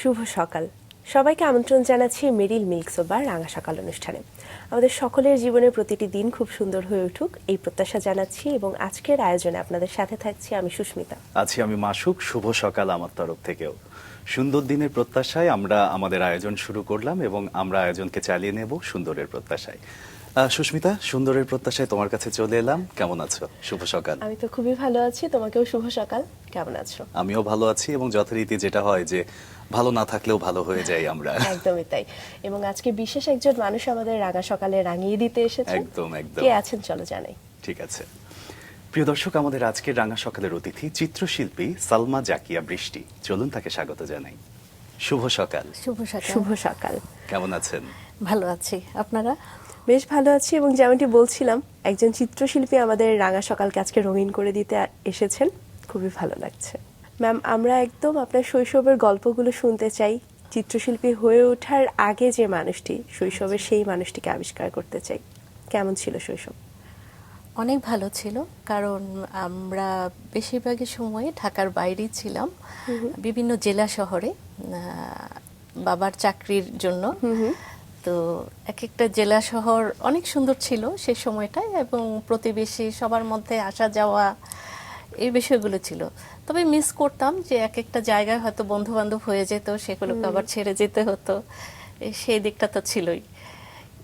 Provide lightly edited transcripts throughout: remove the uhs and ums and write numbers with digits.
শুভ সকাল। সবাইকে আমন্ত্রণ জানাচ্ছি মেরিল মিল্ক সোবার রাঙা সকাল অনুষ্ঠানে। আমাদের সকলের জীবনের প্রতিটি দিন খুব সুন্দর হয়ে উঠুক এই প্রত্যাশা জানাচ্ছি এবং আজকের আয়োজনে আপনাদের সাথে থাকছি আমি সুস্মিতা। আছি আমি মাসুক। শুভ সকাল আমার তরফ থেকেও। সুন্দর দিনের প্রত্যাশায় আমরা আমাদের আয়োজন শুরু করলাম এবং আমরা আয়োজনকে চালিয়ে নেব সুন্দরের প্রত্যাশায়। সুস্মিতা, সুন্দরের প্রত্যাশায় তোমার কাছে চলে এলাম। কেমন আছো? শুভ সকাল। আমি তো খুবই ভালো আছি, তোমাকেও শুভ সকাল। কেমন আছো? আমিও ভালো আছি এবং যথারীতি যেটা হয় যে ভালো না থাকলেও ভালো হয়ে যাই আমরা। একদমই তাই। এবং আজকে বিশেষ একজন মানুষ আমাদের রাঙা সকালে রাঙিয়ে দিতে এসেছে। একদম একদম। কে আছেন চলো জানাই। ঠিক আছে। প্রিয় দর্শক, আমাদের আজকের রাঙা সকালের অতিথি চিত্রশিল্পী সালমা জাকিয়া বৃষ্টি। চলুন তাকে স্বাগত জানাই। শুভ সকাল। শুভ সকাল। শুভ সকাল। কেমন আছেন? ভালো আছি, আপনারা? বেশ ভালো আছি এবং যেমনটি বলছিলাম একজন চিত্রশিল্পী আমাদের রাঙা সকালকে আজকে রঙিন করে দিতে এসেছেন, খুবই ভালো লাগছে। ম্যাম, আমরা একদম আপনার শৈশবের গল্পগুলো শুনতে চাই। চিত্রশিল্পী হয়ে ওঠার আগে যে মানুষটি, শৈশবের সেই মানুষটিকে আবিষ্কার করতে চাই। কেমন ছিল শৈশব? অনেক ভালো ছিল, কারণ আমরা বেশিরভাগই সময় ঢাকার বাইরেই ছিলাম, বিভিন্ন জেলা শহরে বাবার চাকরির জন্য। তো এক একটা জেলা শহর অনেক সুন্দর ছিল সে সময়টায়, এবং প্রতিবেশী সবার মধ্যে আসা যাওয়া এই বিষয়গুলো ছিল। তবে মিস করতাম যে এক একটা জায়গায় হয়তো বন্ধু বান্ধব হয়ে যেত, সেগুলোকে আবার ছেড়ে যেতে হতো। সেই দিকটা তো ছিলই।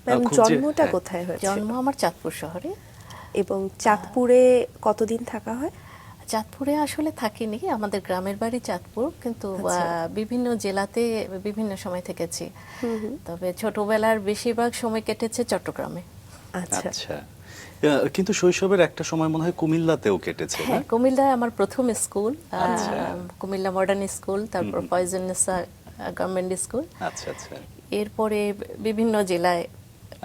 ম্যাম, জন্মটা কোথায় হয়েছিল? জন্ম আমার চাঁদপুর শহরে। এবং চাঁদপুরে কতদিন থাকা হয়? চাঁদপুরে আসলে থাকিনি, আমাদের গ্রামের বাড়ি চাঁদপুর, কিন্তু বিভিন্ন জেলাতে বিভিন্ন সময় থেকেছি। তবে ছোটবেলার বেশিরভাগ সময় কেটেছে চট্টগ্রামে। আচ্ছা। কিন্তু শৈশবের একটা সময় মনে হয় কুমিল্লাতেও কেটেছে। হ্যাঁ, কুমিল্লায় আমার প্রথম স্কুল, কুমিল্লা মডার্ন স্কুল, তারপর ফয়জুন্নেসা গভর্নমেন্ট স্কুল। আচ্ছা আচ্ছা। এরপরে বিভিন্ন জেলায়।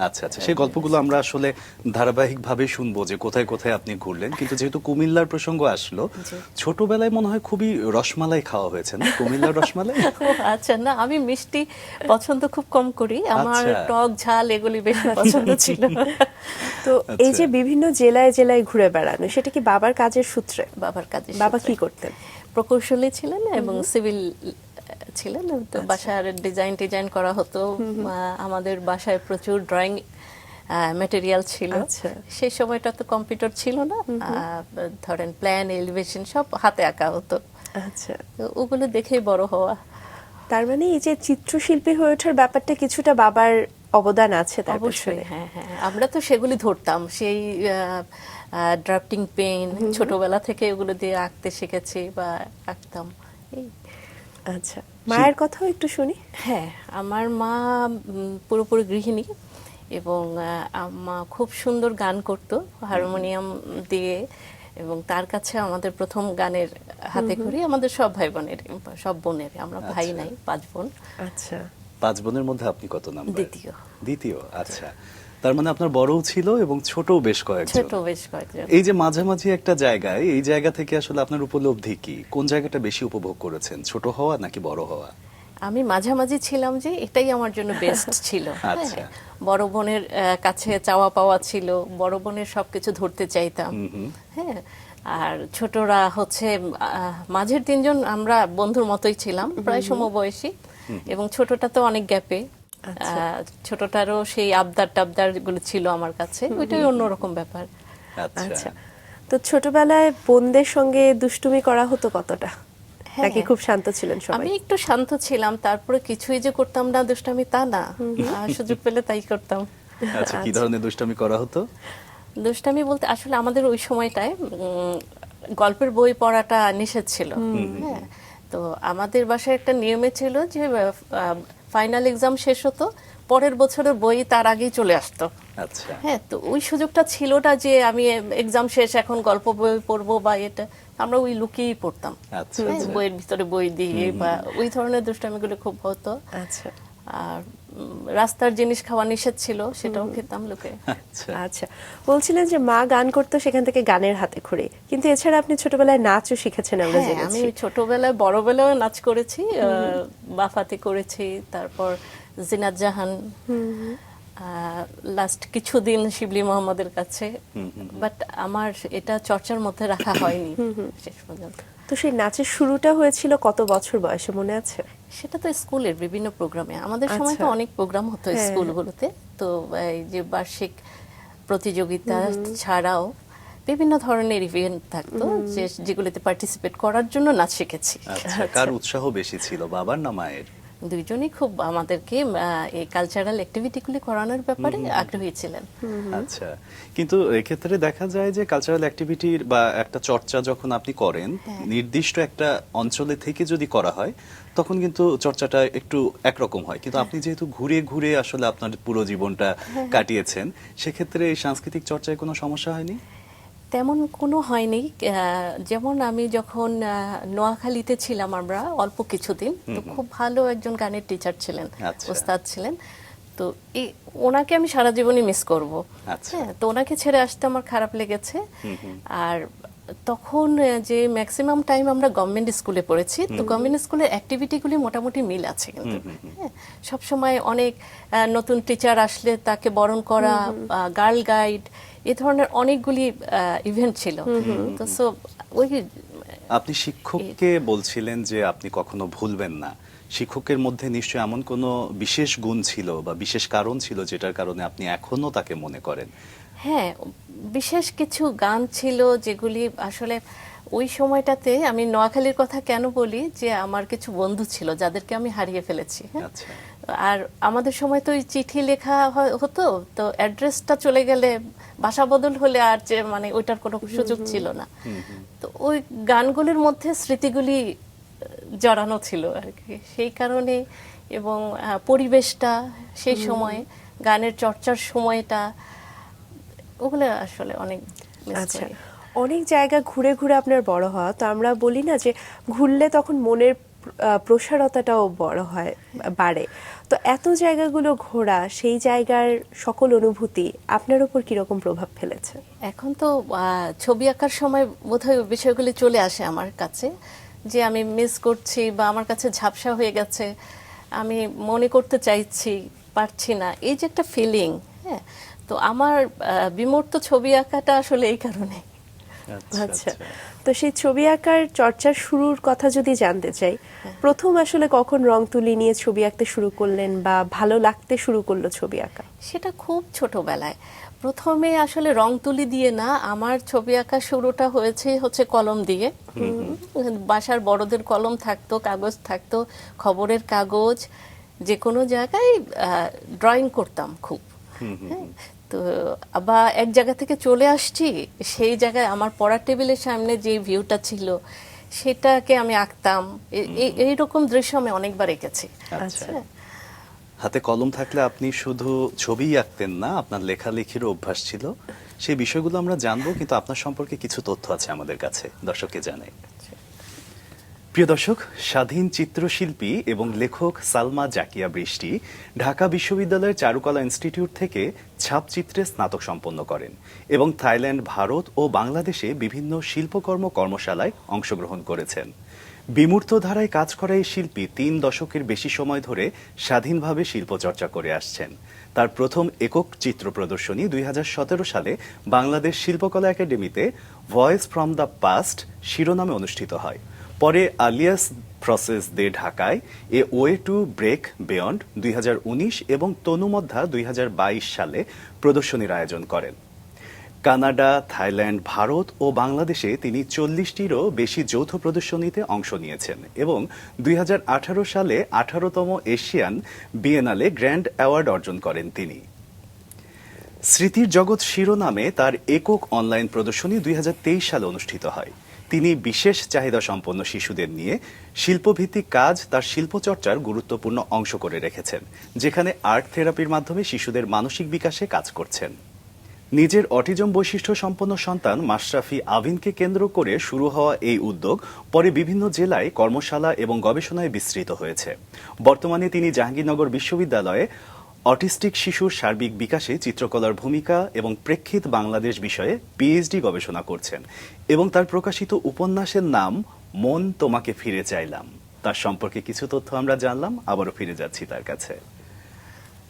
আচ্ছা আচ্ছা, সেই গল্পগুলো আমরা আসলে ধারাবাহিকভাবে শুনবো যে কোথায় কোথায় আপনি ঘুরলেন। কিন্তু যেহেতু কুমিল্লার প্রসঙ্গ আসলো, ছোটবেলায় মনে হয় খুবই রসমালাই খাওয়া হয়েছে না? কুমিল্লার রসমালাই। আচ্ছা, না, আমি মিষ্টি পছন্দ খুব কম করি, আমার টক ঝাল এগুলি বেশি পছন্দ ছিল। তো এই যে বিভিন্ন জেলায় জেলায় ঘুরে বেড়ানো, সেটা কি বাবার কাজের সূত্রে? বাবার কাজে। বাবা কি করতেন? প্রকৌশলী ছিলেন এবং সিভিল ছিলেন। তো বাসার ডিজাইন করা হতো। আমাদের বাসায় প্রচুর ড্রয়িং ম্যাটেরিয়াল ছিল। সেই সময়টা তো কম্পিউটার ছিল না, ধরেন প্ল্যান, এলিভেশন সব হাতে আঁকা হতো। আচ্ছা, তো ওগুলো দেখেই বড় হওয়া। তার মানে এই যে চিত্রশিল্পী হয়ে ওঠার ব্যাপারটা কিছুটা বাবার অবদান আছে তার অবশ্যই। হ্যাঁ হ্যাঁ, আমরা তো সেগুলি ধরতাম, সেই ড্রাফটিং পেন, ছোটবেলা থেকে ওগুলো দিয়ে আঁকতে শিখেছি বা আঁকতাম। আচ্ছা, মায়ের কথাও একটু শুনি। হ্যাঁ, আমার মা পুরোপুরি গৃহিণী এবং আম্মা খুব সুন্দর গান করতো হারমোনিয়াম দিয়ে, এবং তার কাছে আমাদের প্রথম গানের হাতে খড়ি আমাদের সব ভাই বোনের, সব বোনের। আমরা ভাই নাই, 5 বোন। আচ্ছা, 5 বোনের মধ্যে আপনি কত নাম্বার? দ্বিতীয়। আচ্ছা, তার মানে আপনার বড়ও ছিল এবং ছোটও বেশ কয়েকজন। এই যে মাঝামাঝি একটা জায়গায়, এই জায়গা থেকে আসলে আপনার উপলব্ধি কি? কোন জায়গাটা বেশি উপভোগ করেছেন, ছোট হওয়া নাকি বড় হওয়া? আমি মাঝামাঝি ছিলাম, যে এটাই আমার জন্য বেস্ট ছিল। আচ্ছা। বড় বোনের কাছে চাওয়া পাওয়া ছিল, বড় বোনের সবকিছু ধরতে চাইতাম। হ্যাঁ, আর ছোটরা হচ্ছে মাঝের 3 জন আমরা বন্ধুর মতোই ছিলাম, প্রায় সমবয়সী, এবং ছোটটা তো অনেক গ্যাপে। ছোটটারও সেই আবদার টাবদার গুলো ছিল আমার কাছে, ওইটাই অন্যরকম ব্যাপার। আচ্ছা, তো ছোটবেলায় বোনদের সঙ্গে দুষ্টুমি করা হতো কতটা, নাকি খুব শান্ত ছিলেন সবাই? আমি একটু শান্ত ছিলাম, তারপরে কিছুই যে করতাম না দুষ্টামি তা না, সুযোগ পেলে তাই করতাম। আচ্ছা, কি ধরনের দুষ্টামি করা হতো? দুষ্টামি বলতে আসলে আমাদের ওই সময়টায় গল্পের বই পড়াটা নিষেধ ছিল। হ্যাঁ, তো আমাদের বাসায় একটা নিয়মে ছিল যে ফাইনাল এক্সাম শেষ হতো, পরের বছরের বই তার আগেই চলে আসতো। আচ্ছা। হ্যাঁ, তো ওই সুযোগটা ছিল না যে আমি এক্সাম শেষ এখন গল্প বই পড়বো বা এটা, আমরা ওই লুকিয়েই পড়তাম। বইয়ের ভিতরে বই দিয়ে বা ওই ধরনের দুষ্টামিগুলো খুব হতো। আচ্ছা, আর রাস্তার জিনিস খাওয়া নিষেধ ছিল, সেটাও খেতাম লুকে। আচ্ছা, বলছিলেন যে মা গান করতো, সেখান থেকে গানের হাতে খড়ি, কিন্তু এছাড়া আপনি ছোটবেলায় নাচও শিখেছেন আমরা জেনেছি। আমি ছোটবেলায় বড়বেলায় নাচ করেছি, বাফাতি করেছি, তারপর জিনাত জাহান, লাস্ট কিছুদিন শিবলি মোহাম্মদের কাছে, বাট আমার এটা চর্চার মধ্যে রাখা হয়নি শেষ পর্যন্ত। তো সেই নাচের শুরুটা হয়েছিল কত বছর বয়সে মনে আছে? সেটা তো স্কুলের বিভিন্ন প্রোগ্রামে, আমাদের সময় তো আচ্ছা। অনেক প্রোগ্রাম হতো হ্যাঁ। স্কুলগুলোতে, তো এই যে বার্ষিক প্রতিযোগিতা ছাড়াও বিভিন্ন ধরনের ইভেন্ট থাকতো যেগুলোতে পার্টিসিপেট করার জন্য নাচ শিখেছি। আচ্ছা, কার উৎসাহ বেশি ছিল, বাবার না মায়ের? দুইজনই খুব আমাদেরকে এই কালচারাল অ্যাক্টিভিটিগুলি করানোর ব্যাপারে আগ্রহী ছিলেন। আচ্ছা, কিন্তু এক্ষেত্রে দেখা যায় যে কালচারাল অ্যাক্টিভিটির বা একটা চর্চা যখন আপনি করেন, নির্দিষ্ট একটা অঞ্চলে থেকে যদি করা হয় তখন কিন্তু চর্চাটা একটু একরকম হয়, কিন্তু আপনি যেহেতু ঘুরে ঘুরে আসলে আপনার পুরো জীবনটা কাটিয়েছেন, সেক্ষেত্রে এই সাংস্কৃতিক চর্চায় কোনো সমস্যা হয়নি? তেমন কোনো হয়নি। যেমন আমি যখন নোয়াখালীতে ছিলাম আমরা অল্প কিছুদিন, তো খুব ভালো একজন গানের টিচার ছিলেন, আচ্ছা। ওস্তাদ ছিলেন, তো ওনাকে আমি সারা জীবনই মিস করব। আচ্ছা। হ্যাঁ, তো ওনাকে ছেড়ে আসতে আমার খারাপ লেগেছে। আর তখন যে ম্যাক্সিমাম টাইম আমরা গভর্নমেন্ট স্কুলে পড়েছি, তো গভর্নমেন্ট স্কুলের অ্যাক্টিভিটিগুলি মোটামুটি মিল আছে কিন্তু। হ্যাঁ, সবসময় অনেক নতুন টিচার আসলে তাকে বরণ করা, গার্ল গাইড, এই ধরনের অনেকগুলি ইভেন্ট ছিল। তো সো ওই আপনি শিক্ষককে বলছিলেন যে আপনি কখনো ভুলবেন না, শিক্ষকের মধ্যে নিশ্চয়ই এমন কোনো বিশেষ গুণ ছিল বা বিশেষ কারণ ছিল যেটার কারণে আপনি এখনো তাকে মনে করেন? হ্যাঁ, বিশেষ কিছু গান ছিল যেগুলি আসলে ওই সময়টাতে, আমি নোয়াখালীর কথা কেন বলি, যে আমার কিছু বন্ধু ছিল যাদেরকে আমি হারিয়ে ফেলেছি। হ্যাঁ, আচ্ছা। আর আমাদের সময় তো ওই চিঠি লেখা হতো, তো অ্যাড্রেসটা চলে গেলে, বাসা বদল হলে আর যে মানে ওইটার কোনো সুযোগ ছিল না। তো ওই গানগুলির মধ্যে স্মৃতিগুলি জড়ানো ছিল আর কি, সেই কারণে। এবং পরিবেশটা সেই সময়, গানের চর্চার সময়টা, ওগুলো আসলে অনেক মিস আচ্ছা, করি। অনেক জায়গা ঘুরে ঘুরে আপনার বড় হওয়া, তো আমরা বলি না যে ঘুরলে তখন মনের প্রসারতাটাও বড় হয়, বাড়ে। তো এত জায়গাগুলো ঘোরা, সেই জায়গার সকল অনুভূতি আপনার উপর কিরকম প্রভাব ফেলেছে? এখন তো ছবি আঁকার সময় বোধহয় ওই বিষয়গুলি চলে আসে আমার কাছে, যে আমি মিস করছি বা আমার কাছে ঝাপসা হয়ে গেছে, আমি মনে করতে চাইছি, পারছি না, এই যে একটা ফিলিং। হ্যাঁ, তো আমার বিমূর্ত ছবি আঁকাটা আসলে এই কারণে। আচ্ছা, তো সেই ছবি আঁকার চর্চার শুরুর কথা যদি জানতে চাই, প্রথম আসলে কখন রং তুলি নিয়ে ছবি আঁকতে শুরু করলেন বা ভালো লাগতে শুরু করলো ছবি আঁকা? সেটা খুব ছোটবেলায়। প্রথমে আসলে রং তুলি দিয়ে না, আমার ছবি আঁকা শুরুটা হচ্ছে কলম দিয়ে। বাসার বড়দের কলম থাকতো, কাগজ থাকতো, খবরের কাগজ, যে কোনো জায়গায় ড্রয়িং করতাম খুব। হ্যাঁ, তো আবার এক জায়গা থেকে চলে আসছি, সেই জায়গায় আমার পড়ার টেবিলের সামনে যে ভিউটা ছিল সেটাকে আমি আঁকতাম। এইরকম দৃশ্য আমি অনেকবার এঁকেছি। আচ্ছা, হাতে কলম থাকলে আপনি শুধু ছবিই আঁকতেন না, আপনার লেখালেখিরও অভ্যাস ছিল। সেই বিষয়গুলো আমরা জানবো, কিন্তু আপনার সম্পর্কে কিছু তথ্য আছে আমাদের কাছে, দর্শককে জানাই। প্রিয় দর্শক, স্বাধীন চিত্রশিল্পী এবং লেখক সালমা জাকিয়া বৃষ্টি ঢাকা বিশ্ববিদ্যালয়ের চারুকলা ইনস্টিটিউট থেকে ছাপচিত্রে স্নাতক সম্পন্ন করেন এবং থাইল্যান্ড, ভারত ও বাংলাদেশে বিভিন্ন শিল্পকর্ম কর্মশালায় অংশগ্রহণ করেছেন। বিমূর্ত ধারায় কাজ করা এই শিল্পী 3 দশকের বেশি সময় ধরে স্বাধীনভাবে শিল্পচর্চা করে আসছেন। তার প্রথম একক চিত্র প্রদর্শনী 2017 সালে বাংলাদেশ শিল্পকলা একাডেমিতে ভয়েস ফ্রম দ্য পাস্ট শিরোনামে অনুষ্ঠিত হয়। পরে আলিয়াস প্রসেস দে ঢাকায় a way to break beyond 2019 এবং তনুমধ্যা 2022 সালে প্রদর্শনীর আয়োজন করেন। কানাডা, থাইল্যান্ড, ভারত ও বাংলাদেশে তিনি 40টিরও বেশি যৌথ প্রদর্শনীতে অংশ নিয়েছেন এবং 2018 সালে 18তম এশিয়ান বিয়েনালে গ্র্যান্ড অ্যাওয়ার্ড অর্জন করেন তিনি। স্মৃতির জগৎ শিরোনামে তার একক অনলাইন প্রদর্শনী 2023 সালে অনুষ্ঠিত হয়। তিনি বিশেষ চাহিদা সম্পন্ন শিশুদের নিয়ে শিল্পভিত্তিক কাজ তার শিল্পচর্চার গুরুত্বপূর্ণ অংশ করে রেখেছেন, যেখানে আর্ট থেরাপির মাধ্যমে শিশুদের মানসিক বিকাশে কাজ করছেন। নিজের অটিজম বৈশিষ্ট্য সম্পন্ন সন্তান মাশরাফি আভিনকে কেন্দ্র করে শুরু হওয়া এই উদ্যোগ পরে বিভিন্ন জেলায় কর্মশালা এবং গবেষণায় বিস্তৃত হয়েছে। বর্তমানে তিনি জাহাঙ্গীরনগর বিশ্ববিদ্যালয়ে অটিস্টিক শিশুর সার্বিক বিকাশে চিত্রকলার ভূমিকা এবং প্রেক্ষিত বাংলাদেশ বিষয়ে পিএইচডি গবেষণা করছেন এবং তার প্রকাশিত উপন্যাসের নাম মন তোমাকে ফিরে চাইলাম। তার সম্পর্কে কিছু তথ্য আমরা জানলাম, আবারও ফিরে যাচ্ছি তার কাছে।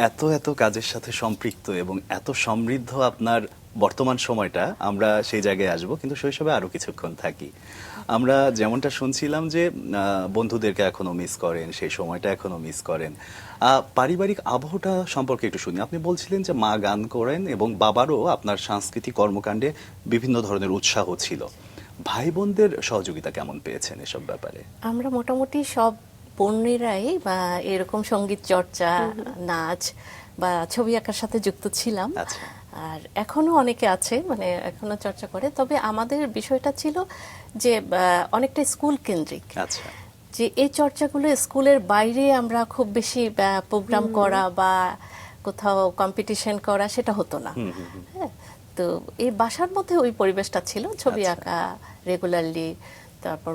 এত এত কাজের সাথে সম্পৃক্ত এবং এত সমৃদ্ধ আপনার বর্তমান সময়টা, আমরা সেই জায়গায় আসব, কিন্তু শৈশবে আরো কিছুক্ষণ থাকি। আমরা যেমনটা শুনছিলাম যে বন্ধুদেরকে এখনো মিস করেন, সেই সময়টা এখনো মিস করেন। পারিবারিক আবহটা সম্পর্কে একটু শুনি। আপনি বলছিলেন যে মা গান করেন এবং বাবারও আপনার সাংস্কৃতিক কর্মকাণ্ডে বিভিন্ন ধরনের উৎসাহ ছিল। ভাই বোনদের সহযোগিতা কেমন পেয়েছেন এসব ব্যাপারে? আমরা মোটামুটি সব বোনেরাই বা এরকম সঙ্গীত চর্চা, নাচ বা ছবি আঁকার সাথে যুক্ত ছিলাম। আচ্ছা। আর এখনো অনেকে আছে, মানে এখনো চর্চা করে। তবে আমাদের বিষয়টা ছিল যে অনেকটা স্কুল কেন্দ্রিক, আচ্ছা। যে এই চর্চাগুলো স্কুলের বাইরে আমরা খুব বেশি প্রোগ্রাম করা বা কোথাও কম্পিটিশন করা সেটা হতো না। হ্যাঁ, তো এই বাসার মধ্যে ওই পরিবেশটা ছিল, ছবি আচ্ছা। আঁকা রেগুলারলি, তারপর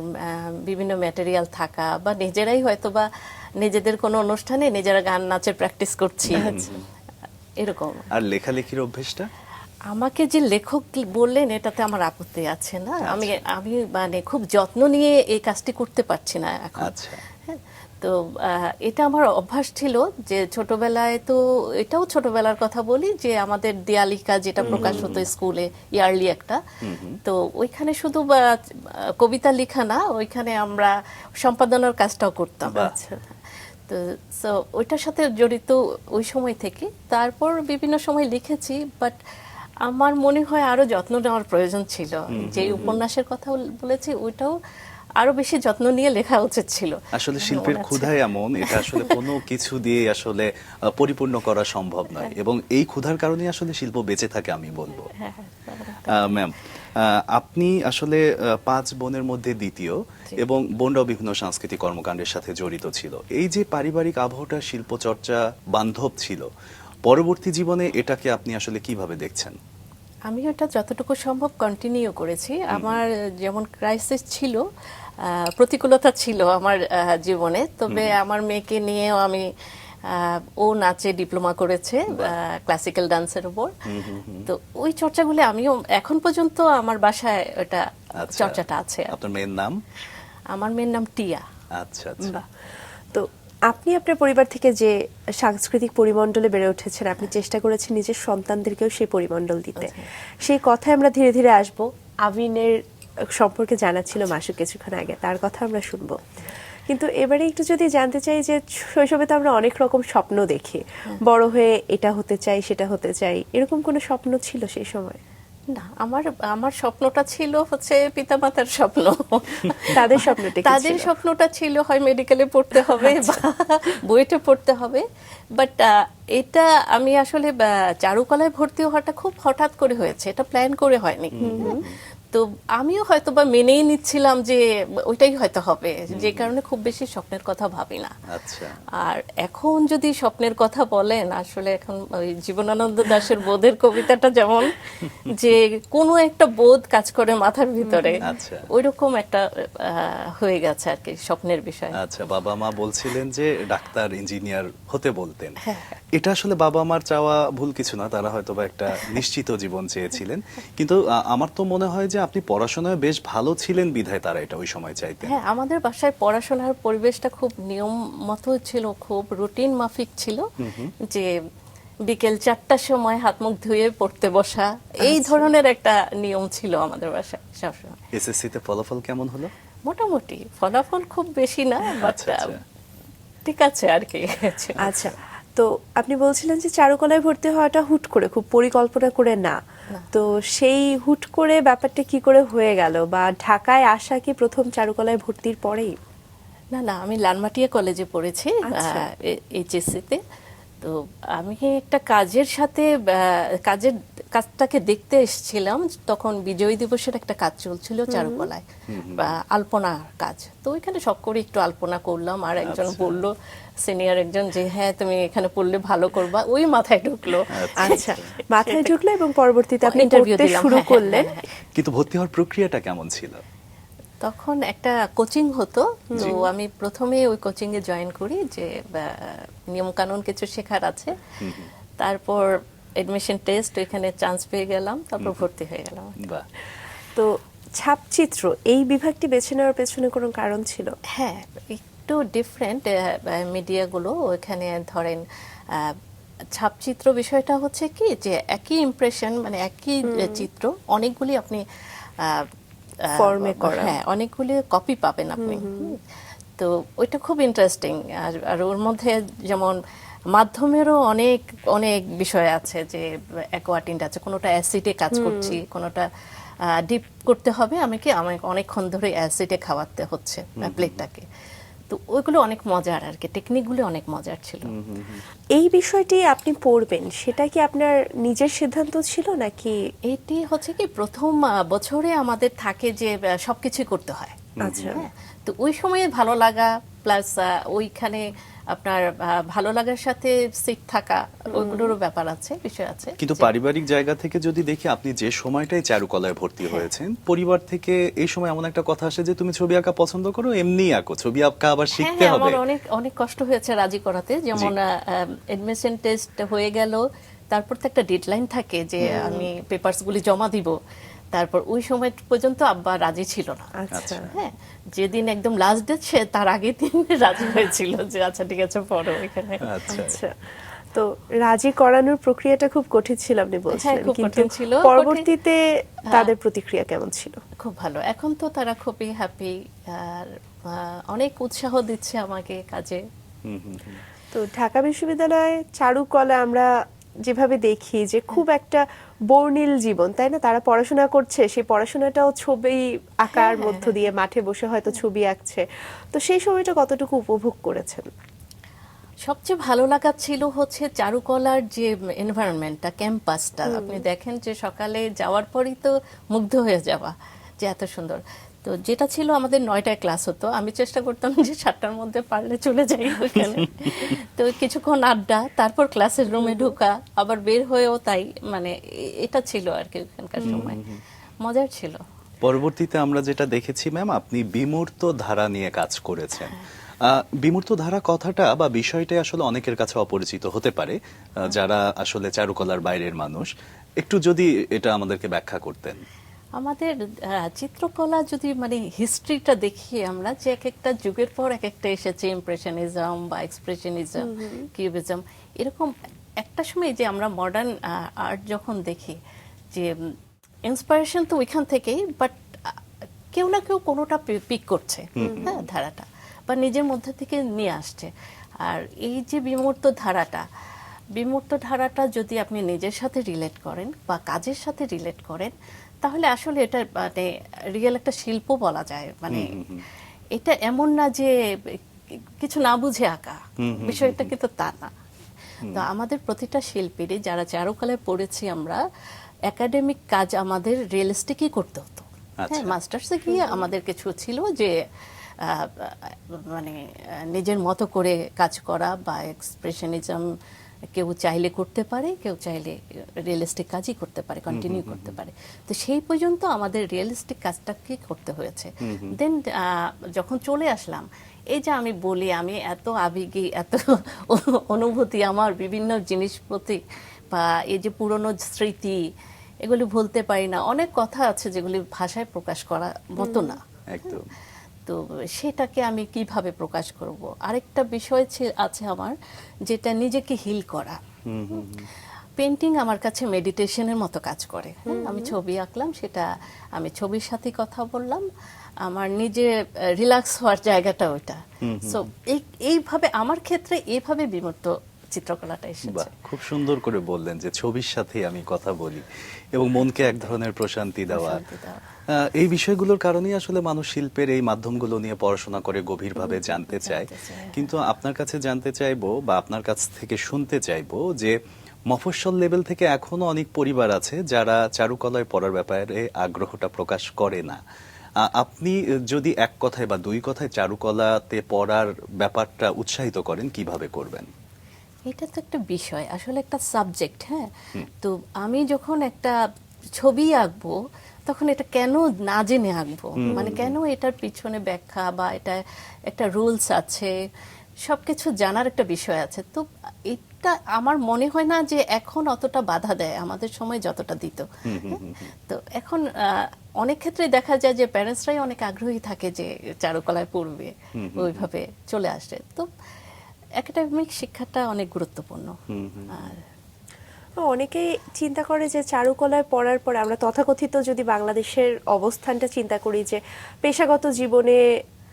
বিভিন্ন ম্যাটেরিয়াল থাকা, বা নিজেরাই হয়তো বা নিজেদের কোনো অনুষ্ঠানে নিজেরা গান নাচের প্র্যাকটিস করছি, এরকম। আর লেখালেখির অভ্যেসটা? আমাকে যে লেখক বললেন এটাতে আমার আপত্তি আছে না। আমি আমি মানে খুব যত্ন নিয়ে এই কাজটি করতে পারছি না এখন। আচ্ছা। হ্যাঁ, তো এটা আমার অভ্যাস ছিল যে ছোটবেলায়, তো এটাও ছোটবেলার কথা বলি, যে আমাদের দেয়ালিকা যেটা প্রকাশ হতো স্কুলে ইয়ারলি একটা, তো ওইখানে শুধু কবিতা লেখা না, ওইখানে আমরা সম্পাদনার কাজটাও করতাম। বাহ। আচ্ছা, তো সো ওইটার সাথে জড়িত ওই সময় থেকে। তারপর বিভিন্ন সময় লিখেছি, বাট আমার মনে হয় আরো যত্ন নেওয়ার প্রয়োজন ছিল। যে উপন্যাসের কথা বলেছি ওইটাও আরো বেশি যত্ন নিয়ে লেখা উচিত ছিল। আসলে আমার শিল্পের মনে আছে। ক্ষুধা এমন, এটা আসলে কোনো কিছু দিয়ে আসলে পরিপূর্ণ করা সম্ভব নয়, এবং এই ক্ষুধার কারণে আসলে শিল্প বেঁচে থাকে আমি বলবো। ম্যাম, আপনি আসলে 5 বোনের মধ্যে দ্বিতীয়, এবং বোনরাও বিভিন্ন সাংস্কৃতিক কর্মকাণ্ডের সাথে জড়িত ছিল। এই যে পারিবারিক আবহটা শিল্প চর্চা বান্ধব ছিল, পরবর্তী জীবনে এটাকে আপনি আসলে কিভাবে দেখছেন? আমি এটা যতটুকু সম্ভব কন্টিনিউ করেছি। আমার যেমন ক্রাইসিস ছিল, প্রতিকূলতা ছিল আমার জীবনে, তবে আমার মেয়েকে নিয়েও আমি ও নাচে ডিপ্লোমা করেছে ক্লাসিক্যাল ডান্সের উপর। তো ওই চর্চাগুলো আমিও এখন পর্যন্ত আমার বাসায় ওটা আচ্ছা। চর্চাটা আছে। আপনার মেয়ের নাম? আমার মেয়ের নাম টিয়া। আচ্ছা আচ্ছা। বাহ। তো আপনি আপনার পরিবার থেকে যে সাংস্কৃতিক পরিমণ্ডলে বেড়ে উঠেছেন, আপনি চেষ্টা করেছেন নিজের সন্তানদেরকেও সেই পরিমণ্ডল দিতে। সেই কথায় আমরা ধীরে ধীরে আসব। আমিনের সম্পর্কে জানা ছিল মাসু কিছুক্ষণ আগে, তার কথা আমরা শুনবো। কিন্তু এবারে একটু যদি জানতে চাই যে শৈশবে তো আমরা অনেক রকম স্বপ্ন দেখি, বড় হয়ে এটা হতে চাই সেটা হতে চাই, এরকম কোনো স্বপ্ন ছিল সেই সময়? না, আমার আমার স্বপ্নটা ছিল হচ্ছে পিতামাতার স্বপ্ন। তাদের স্বপ্নটা কি তাদের ছিল? স্বপ্নটা ছিল হয় মেডিকেলে পড়তে হবে বা বুয়েটে পড়তে হবে। বাট এটা আমি আসলে চারুকলায় ভর্তি হওয়াটা খুব হঠাৎ করে হয়েছে, এটা প্ল্যান করে হয়নি। তো আমিও হয়তো বা মেনেই নিচ্ছিলাম যে ওইটাই হয়তো হবে, যে কারণে খুব বেশি স্বপ্নের কথা ভাবি না। আচ্ছা। আর এখন যদি স্বপ্নের কথা বলেন, আসলে এখন ওই জীবনানন্দ দাশের বোধের কবিতাটা যেমন, যে কোনো একটা বোধ কাজ করে মাথার ভিতরে, আচ্ছা। ওইরকম একটা হয়ে গেছে আর কি স্বপ্নের বিষয়। আচ্ছা, বাবা মা বলছিলেন যে ডাক্তার ইঞ্জিনিয়ার হতে বলতেন। এটা আসলে বাবা মার চাওয়া ভুল কিছু না, তারা হয়তো বা একটা নিশ্চিত জীবন চেয়েছিলেন। কিন্তু আমার তো মনে হয় যে আপনি পড়াশোনায় বেশ ভালো ছিলেন বিধায় তারা এটা ওই সময় চাইতেন। হ্যাঁ, আমাদের বাসায় পড়াশোনার পরিবেশটা খুব নিয়ম মতো ছিল, খুব রুটিন মাফিক ছিল। যে বিকেল 4টার সময় হাত মুখ ধুয়ে পড়তে বসা, এই ধরনের একটা নিয়ম ছিল আমাদের বাসায় সবসময়। এসএসসি তে ফলাফল কেমন হলো? মোটামুটি, ফলাফল খুব বেশি না, বাট আচ্ছা, আচ্ছা। ঠিক আছে আর কি। আচ্ছা, তো আপনি বলছিলেন যে চারুকলায় ভর্তি হওয়াটা হুট করে, খুব পরিকল্পনা করে না। তো সেই হুট করে ব্যাপারটা কি করে হয়ে গেল, বা ঢাকায় আসা কি প্রথম চারুকলায় ভর্তির পরেই? না না, আমি লালমাটিয়া কলেজে পড়েছি আচ্ছা। এইচএসসি তে। তো আমি একটা কাজের সাথে কাজটাকে দেখতে এসেছিলাম, তখন বিজয় দিবসের একটা কাজ চলছিল চারুকলায়, বা আলপনার কাজ। তো ওইখানে শখ করে একটু আলপনা করলাম, আর একজন আচ্ছা। বলল, সিনিয়র একজন, যে হ্যাঁ তুমি এখানে পড়লে ভালো করবা, ওই মাথায় ঢুকলো। আচ্ছা, মাথায় ঢুকলো এবং পরবর্তীতে আপনি ইন্টারভিউ পড়তে দিলাম। শুরু হ্যাঁ, করলেন। হ্যাঁ, হ্যাঁ। কিন্তু ভর্তি হওয়ার প্রক্রিয়াটা কেমন ছিল? তখন একটা কোচিং হতো, তো আমি প্রথমে ওই কোচিং এ জয়েন করি, যে নিয়ম কানুন কিছু শেখার আছে। তারপর এডমিশন টেস্ট, ওইখানে চান্স পেয়ে গেলাম, তারপর ভর্তি হয়ে গেলাম। বাহ। তো ছাপচিত্র এই বিভাগটি বেছে নেওয়ার পেছনে কোনো কারণ ছিল? হ্যাঁ, একটু ডিফারেন্ট মিডিয়াগুলো। ওইখানে ধরেন ছাপচিত্র বিষয়টা হচ্ছে কি যে একই ইমপ্রেশন মানে একই চিত্র অনেকগুলি আপনি ফর্মে করা। হ্যাঁ অনেকগুলি কপি পাবেন আপনি। তো ওইটা খুব ইন্টারেস্টিং। আর ওর মধ্যে যেমন মাধ্যমেরও অনেক অনেক বিষয় আছে, যে অ্যাকোয়াটিন্ট আছে, কোনোটা অ্যাসিডে কাজ করছি, কোনোটা ডিপ করতে হবে আমাকে অনেকক্ষণ ধরে অ্যাসিডে খাওয়াতে হচ্ছে প্লেটটাকে। তো ওইগুলো অনেক মজার আর কি, টেকনিকগুলো অনেক মজার ছিল। এই বিষয়টি আপনি পড়বেন, সেটা কি আপনার নিজের সিদ্ধান্ত ছিল নাকি? এইটি হচ্ছে কি প্রথম বছরে আমাদের থাকে যে সবকিছু করতে হয়। আচ্ছা। হ্যাঁ, তো ওই সময়ে ভালো লাগা প্লাস ওইখানে আপনার ভালো লাগার সাথে সিট থাকা, ওইগুলোরও ব্যাপার আছে, বিষয় আছে। কিন্তু পারিবারিক জায়গা থেকে যদি দেখি, আপনি যে সময়টাই চারুকলায় ভর্তি হয়েছেন, পরিবার থেকে এই সময় এমন একটা কথা আসে যে তুমি ছবি আঁকা পছন্দ করো, এমনি আঁকো, ছবি আঁকা আবার শিখতে হ্যাঁ, হবে। আমার অনেক অনেক কষ্ট হয়েছে রাজি করাতে। যেমন এডমিশন টেস্ট হয়ে গেল, তারপর তো একটা ডেডলাইন থাকে যে আমি পেপারসগুলি জমা দিব। তারপর ওই সময় পর্যন্ত আব্বা রাজি ছিল না। আচ্ছা। হ্যাঁ, যেদিন একদম লাস্ট ডেট সে তার আগের দিন রাজি হয়েছিল যে আচ্ছা ঠিক আছে পড়ো এখানে। আচ্ছা। আচ্ছা, তো রাজি করানোর প্রক্রিয়াটা খুব কঠিন ছিল আপনি বলছিলেন, খুব কিন্তু কঠিন ছিল। পরবর্তীতে তাদের প্রতিক্রিয়া কেমন ছিল? খুব ভালো, এখন তো তারা খুবই হ্যাপি আর অনেক উৎসাহ দিচ্ছে আমাকে কাজে। তো ঢাকা বিশ্ববিদ্যালয়ে চারুকলা আমরা যেভাবে দেখি যে খুব একটা বর্ণিল জীবন, তাই না? তারা পড়াশোনা করছে, সেই পড়াশোনাটাও ছবি আঁকার মধ্য দিয়ে মাঠে বসে হয়তো ছবি আঁকছে। তো সেই সময়টা কতটুকু উপভোগ করেছেন? সবচেয়ে ভালো লাগা ছিল হচ্ছে চারুকলার যে এনভায়রনমেন্টটা, ক্যাম্পাসটা। আপনি দেখেন যে সকালে যাওয়ার পরই তো মুগ্ধ হয়ে যাওয়া যে এত সুন্দর। তো যেটা ছিল আমাদের 9টায় ক্লাস হতো, আমি চেষ্টা করতাম যে 7টার মধ্যে পারলে চলে যাই ওখানে। তো কিছুক্ষণ আড্ডা, তারপর ক্লাসের রুমে ঢোকা, আবার বের হয়েও তাই, মানে এটা ছিল আর কি ওখানকার সময়, মজার ছিল। পরবর্তীতে আমরা যেটা দেখেছি ম্যাম, আপনি বিমূর্ত ধারা নিয়ে কাজ করেছেন। বিমূর্ত ধারা কথাটা বা বিষয়টা আসলে অনেকের কাছে অপরিচিত হতে পারে, যারা আসলে চারুকলার বাইরের মানুষ। একটু যদি এটা আমাদেরকে ব্যাখ্যা করতেন। আমাদের চিত্রকলা যদি মানে হিস্ট্রিটা দেখি আমরা, যে এক একটা যুগের পর এক একটা এসেছে, ইমপ্রেশনিজম বা এক্সপ্রেশনিজম, কিউবিজম, এরকম একটা সময় যে আমরা মডার্ন আর্ট যখন দেখি যে ইন্সপিরেশন তো ওইখান থেকেই, বাট কেউ না কেউ কোনোটা পিক করছে, হ্যাঁ, ধারাটা বা নিজের মধ্যে থেকে নিয়ে আসছে। আর এই যে বিমূর্ত ধারাটা যদি আপনি নিজের সাথে রিলেট করেন বা কাজের সাথে রিলেট করেন, তাহলে আসলে এটা মানে রিয়েল একটা শিল্প বলা যায়। মানে এটা এমন না যে কিছু না বুঝে আঁকা, বিষয়টা কিন্তু তা না। তো আমাদের প্রতিটা শিল্পীরই যারা চারুকলায় পড়েছি আমরা, একাডেমিক কাজ আমাদের রিয়েলিস্টিকই করতে হতো। হ্যাঁ, মাস্টার্সে গিয়ে আমাদের কিছু ছিল যে মানে নিজের মতো করে কাজ করা বা এক্সপ্রেশনিজম কেউ চাইলে করতে পারে, কেউ চাইলে রিয়েলিস্টিক কাজই করতে পারে, কন্টিনিউ করতে পারে। তো সেই পর্যন্ত আমাদের রিয়েলিস্টিক কাজটাকে করতে হয়েছে। দেন যখন চলে আসলাম, এই যে আমি বলি আমি এত আবেগী, এত অনুভূতি আমার বিভিন্ন জিনিস প্রতি, বা এই যে পুরনো স্মৃতি, এগুলি ভুলতে পারি না। অনেক কথা আছে যেগুলি ভাষায় প্রকাশ করা মতো না। একদম। তো সেটাকে আমি কিভাবে প্রকাশ করব? আরেকটা বিষয় আছে আমার, যেটা নিজেকে হিল করা। পেন্টিং আমার কাছে মেডিটেশনের মতো কাজ করে। আমি ছবি আঁকলাম, সেটা আমি ছবির সাথে কথা বললাম, আমার নিজে রিল্যাক্স হওয়ার জায়গাটা ওইটা। সো এইভাবে আমার ক্ষেত্রে এইভাবে বিমূর্ত চিত্রকলাটা এসেছে। খুব সুন্দর করে বললেন যে ছবির সাথে আমি কথা বলি এবং মনকে এক ধরনের প্রশান্তি দেওয়া। এই বিষয়গুলোর কারণেই আসলে মানুষ শিল্পের এই মাধ্যমগুলো নিয়ে পড়াশোনা করে, গভীরভাবে জানতে চায়। কিন্তু আপনার কাছে জানতে চাইবো বা আপনার কাছ থেকে শুনতে চাইবো যে মফস্বল লেভেল থেকে এখনো অনেক পরিবার আছে যারা চারুকলায় পড়ার ব্যাপারে আগ্রহটা প্রকাশ করে না। আপনি যদি এক কথায় বা দুই কথায় চারুকলাতে পড়ার ব্যাপারটা উৎসাহিত করেন, কিভাবে করবেন? এটা তো একটা বিষয়, আসলে একটা সাবজেক্ট। হ্যাঁ, তো আমি যখন একটা ছবি আঁকবো, তখন এটা কেন না জেনে আঁকবো, মানে কেন এটার পিছনে ব্যাখ্যা বা এটা একটা রুলস আছে, সবকিছু জানার একটা বিষয় আছে। তো এটা আমার মনে হয় না যে এখন অতটা বাধা দেয় আমাদের সময় যতটা দিত। তো এখন অনেক ক্ষেত্রে দেখা যায় যে প্যারেন্টসরাই অনেক আগ্রহী থাকে যে চারুকলায় পড়বে, ওইভাবে চলে আসে। তো একাডেমিক শিক্ষাটা অনেক গুরুত্বপূর্ণ। আর অনেকেই চিন্তা করে যে চারুকলায় পড়ার পর আমরা তথাকথিত যদি বাংলাদেশের অবস্থানটা চিন্তা করি যে পেশাগত জীবনে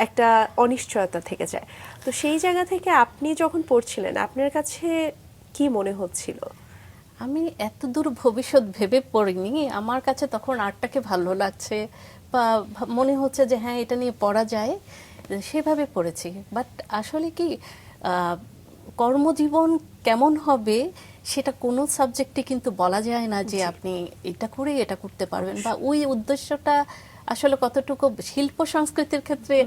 একটা অনিশ্চয়তা থেকে যায়, তো সেই জায়গা থেকে আপনি যখন পড়ছিলেন আপনার কাছে কি মনে হচ্ছিল? আমি এত দূর ভবিষ্যৎ ভেবে পড়িনি, আমার কাছে তখন আর্টটাকে ভালো লাগছে বা মনে হচ্ছে যে হ্যাঁ এটা নিয়ে পড়া যায়, সেভাবে পড়েছি। বাট আসলে কি কর্মজীবন কেমন হবে সেটা কোনো সাবজেক্টে কিন্তু বলা যায় না যে আপনি এটা করে এটা করতে পারবেন, বা ওই উদ্দেশ্যটা আসলে কতটুকু শিল্প সংস্কৃতির ক্ষেত্রে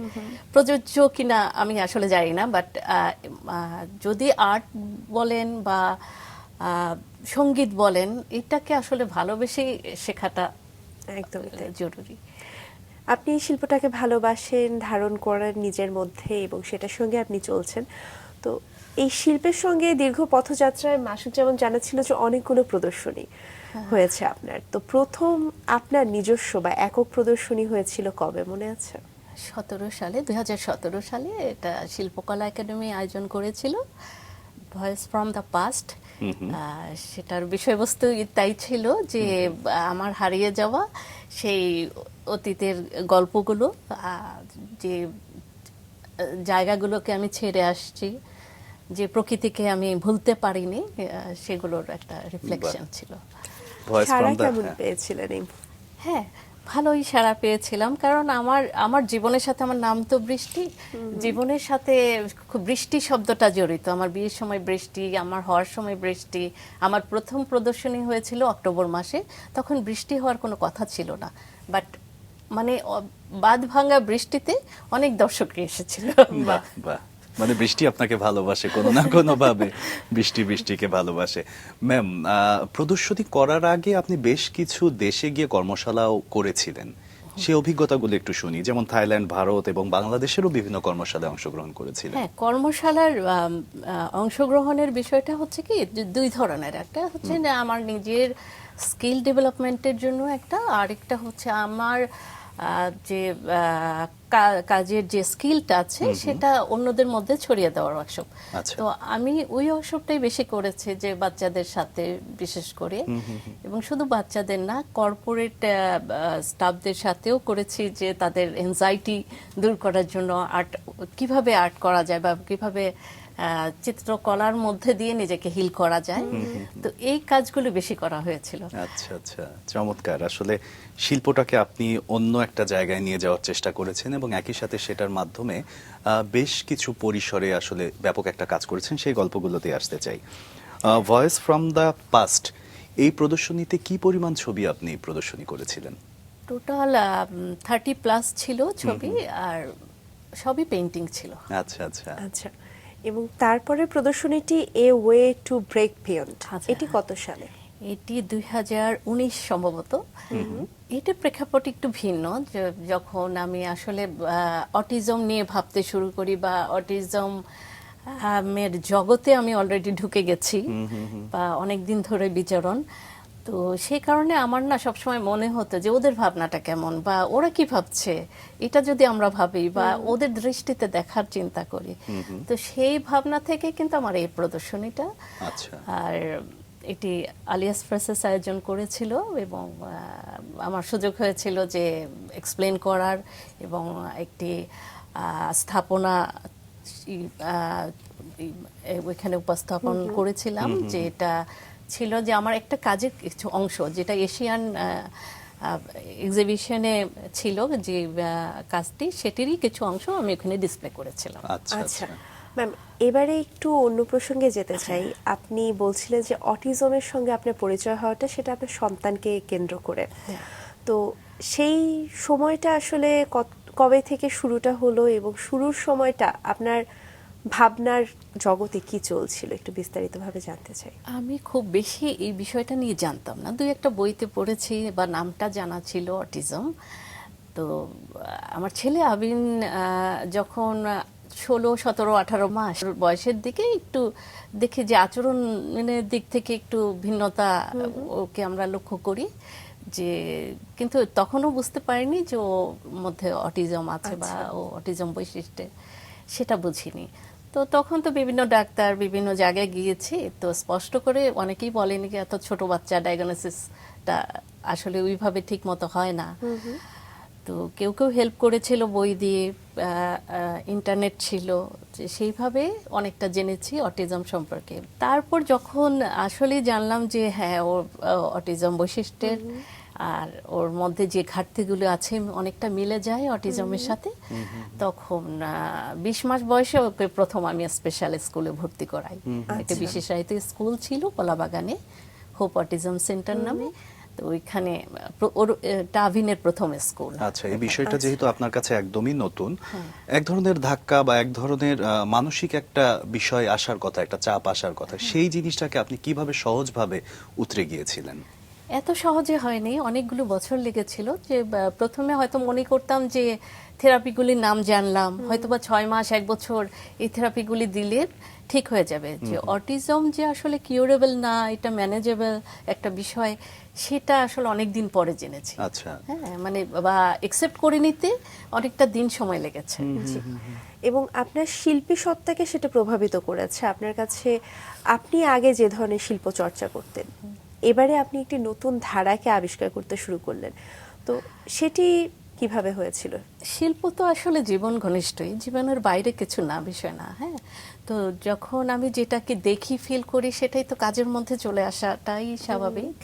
প্রযোজ্য কিনা আমি আসলে জানি না। বাট যদি আর্ট বলেন বা সঙ্গীত বলেন, এটাকে আসলে ভালোবেসেই শেখাটা একদমই তাই। জরুরি। আপনি শিল্পটাকে ভালোবাসেন, ধারণ করেন নিজের মধ্যে এবং সেটার সঙ্গে আপনি চলছেন। তো এই শিল্পের সঙ্গে দীর্ঘ পথযাত্রায় মাসুদ যেমন জানাচ্ছিল যে অনেকগুলো প্রদর্শনী হয়েছে আপনার, তো প্রথম আপনার নিজস্ব বা একক প্রদর্শনী হয়েছিল কবে মনে আছে? 2017 সালে এটা শিল্পকলা একাডেমি আয়োজন করেছিল, ভয়েস ফ্রম দ্য পাস্ট। সেটার বিষয়বস্তু তাই ছিল যে আমার হারিয়ে যাওয়া সেই অতীতের গল্পগুলো, যে জায়গাগুলোকে আমি ছেড়ে আসছি, যে প্রকৃতিকে আমি ভুলতে পারিনি, সেগুলোর একটা রিফ্লেকশন ছিল। ভয়েস সারা ফ্রম দ্য কেমন পেয়েছিলেন এই? হ্যাঁ, ভালোই সাড়া পেয়েছিলাম, কারণ আমার জীবনের সাথে, আমার নাম তো বৃষ্টি, জীবনের সাথে খুব বৃষ্টি শব্দটা জড়িত। আমার বিয়ের সময় বৃষ্টি, আমার হওয়ার সময় বৃষ্টি। আমার প্রথম প্রদর্শনী হয়েছিল অক্টোবর মাসে, তখন বৃষ্টি হওয়ার কোনো কথা ছিল না, বাট মানে বাঁধ ভাঙা বৃষ্টিতে অনেক দর্শক এসেছিল। বাহ বাহ, মানে বৃষ্টি আপনাকে ভালোবাসে কোনো না কোনো ভাবে, বৃষ্টিকে ভালোবাসে। ম্যাম, প্রদর্শনী করার আগে আপনি বেশ কিছু দেশে গিয়ে কর্মশালাও করেছিলেন, সেই অভিজ্ঞতাগুলো একটু শুনি। যেমন থাইল্যান্ড, ভারত এবং বাংলাদেশেরও বিভিন্ন কর্মশালায় অংশগ্রহণ করেছিলেন। হ্যাঁ, কর্মশালার অংশগ্রহণের বিষয়টা হচ্ছে কি যে দুই ধরনের। একটা হচ্ছে যে আমার নিজের স্কিল ডেভেলপমেন্টের জন্য একটা, আরেকটা হচ্ছে আমার যে কাজের যে স্কিলটা আছে সেটা অন্যদের মধ্যে ছড়িয়ে দেওয়ার ওয়ার্কশপ। আচ্ছা। তো আমি ওই ওয়ার্কশপটাই বেশি করেছি, যে বাচ্চাদের সাথে বিশেষ করে, এবং শুধু বাচ্চাদের না, কর্পোরেট স্টাফদের সাথেও করেছি, যে তাদের এনজাইটি দূর করার জন্য কিভাবে আর্ট করা যায় বা কিভাবে চিত্রকলার মধ্যে দিয়ে নিজেকে হিল করা যায়। তো এই কাজগুলো বেশি করা হয়েছিল। আচ্ছা আচ্ছা, চমৎকার। আসলে শিল্পটাকে আপনি অন্য একটা জায়গায় নিয়ে যাওয়ার চেষ্টা করেছেন এবং একই সাথে সেটার মাধ্যমে বেশ কিছু পরিসরে আসলে ব্যাপক একটা কাজ করেছেন, সেই গল্পগুলোতে আসতে চাই। ভয়েস ফ্রম দ্য পাস্ট, এই প্রদর্শনীতে কি পরিমাণ ছবি আপনি প্রদর্শনী করেছিলেন? টোটাল 30+ ছিল ছবি, আর সবই পেইন্টিং ছিল। আচ্ছা আচ্ছা আচ্ছা, এবং তারপরে প্রদর্শনীটি a way to break beyond, আচ্ছা। এটি কত সালে? এটি 2019 সম্ভবত। এটা প্রেক্ষাপট একটু ভিন্ন, যখন আমি আসলে অটিজম নিয়ে ভাবতে শুরু করি, বা অটিজম এর জগতে আমি অলরেডি ঢুকে গেছি, বা অনেক দিন ধরে বিচরণ। তো সেই কারণে আমার না সবসময় মনে হতো যে ওদের ভাবনাটা কেমন, বা ওরা কি ভাবছে, এটা যদি আমরা ভাবি বা ওদের দৃষ্টিতে দেখার চিন্তা করি। তো সেই ভাবনা থেকে কিন্তু আমার এই প্রদর্শনীটা। আচ্ছা। আর এটি আলিয়াস প্রেসেস আয়োজন করেছিল, এবং আমার সুযোগ হয়েছিল যে এক্সপ্লেন করার, এবং একটি স্থাপনা ওইখানে উপস্থাপন করেছিলাম, যে এটা ছিল যে আমার একটা কাজের কিছু অংশ, যেটা এশিয়ান এক্সিবিশনে ছিল, যে কাজটি, সেটিরই কিছু অংশ আমি ওখানে ডিসপ্লে করেছিলাম। আচ্ছা আচ্ছা আচ্ছা। ম্যাম, এবারে একটু অন্য প্রসঙ্গে যেতে চাই। আপনি বলছিলেন যে অটিজমের সঙ্গে আপনার পরিচয় হওয়াটা সেটা আপনার সন্তানকে কেন্দ্র করে, তো সেই সময়টা আসলে কবে থেকে শুরুটা হলো, এবং শুরুর সময়টা আপনার ভাবনার জগতে কি চলছিল, একটু বিস্তারিতভাবে জানতে চাই। আমি খুব বেশি এই বিষয়টা নিয়ে জানতাম না, দুই একটা বইতে পড়েছি বা নামটা জানা ছিল অটিজম। তো আমার ছেলে আবিন যখন 16, 17, 18 মাস বয়সের দিকে একটু দেখি যে আচরণের দিক থেকে একটু ভিন্নতা ওকে আমরা লক্ষ্য করি, যে কিন্তু তখনও বুঝতে পারিনি যে ওর মধ্যে অটিজম আছে বা ও অটিজম বৈশিষ্ট্যে, সেটা বুঝিনি। তো তখন তো বিভিন্ন ডাক্তার বিভিন্ন জায়গায় গিয়েছি, তো স্পষ্ট করে অনেকেই বলেনি কি এত ছোট বাচ্চা ডায়াগনোসিসটা আসলে ওইভাবে ঠিক মতো হয় না। তো কেউ কেউ হেল্প করেছিল বই দিয়ে, ইন্টারনেট ছিল, যে সেইভাবে অনেকটা জেনেছি অটিজম সম্পর্কে। তারপর যখন আসলে জানলাম যে হ্যাঁ ওর অটিজম বৈশিষ্ট্যের আর ওর মধ্যে যে ঘাটতিগুলো আছে অনেকটা মিলে যায় অটিজমের সাথে, তখন 20 মাস বয়সে ওকে প্রথম আমি স্পেশাল স্কুলে ভর্তি করাই। একটা বিশেষায়িত স্কুল ছিল কলাবাগানে, হোপ অটিজম সেন্টার নামে। তো ওইখানে ওর টাভিনের প্রথম স্কুল। আচ্ছা, এই বিষয়টা যেহেতু আপনার কাছে একদমই নতুন, এক ধরনের ধাক্কা বা এক ধরনের মানসিক একটা বিষয় আসার কথা, একটা চাপ আসার কথা, সেই জিনিসটাকে আপনি কিভাবে সহজভাবে উতরে গিয়েছিলেন? এত সহজে হয়নি, অনেকগুলো বছর লেগেছিল। যে প্রথমে হয়তো মনে করতাম যে থেরাপিগুলির নাম জানলাম, হয়তো বা 6 মাস 1 বছর এই থেরাপিগুলি দিলে ঠিক হয়ে যাবে। যে অটিজম যে আসলে কিউরেবল না, এটা ম্যানেজেবল একটা বিষয়, সেটা আসলে অনেক দিন পরে জেনেছি। আচ্ছা, হ্যাঁ, মানে বা একসেপ্ট করে নিতে অনেকটা দিন সময় লেগেছে। জি। এবং আপনার শিল্পী সত্তাকে সেটা প্রভাবিত করেছে আপনার কাছে। আপনি আগে যে ধরনের শিল্প চর্চা করতেন, এবারে আপনি একটি নতুন ধারাকে আবিষ্কার করতে শুরু করলেন, তো সেটি কিভাবে হয়েছিল? শিল্প তো আসলে জীবন ঘনিষ্ঠই, জীবনের বাইরে কিছু না, বিষয় না। হ্যাঁ, তো যখন আমি যেটাকে দেখি ফিল করি সেটাই তো কাজের মধ্যে চলে আসাটাই স্বাভাবিক।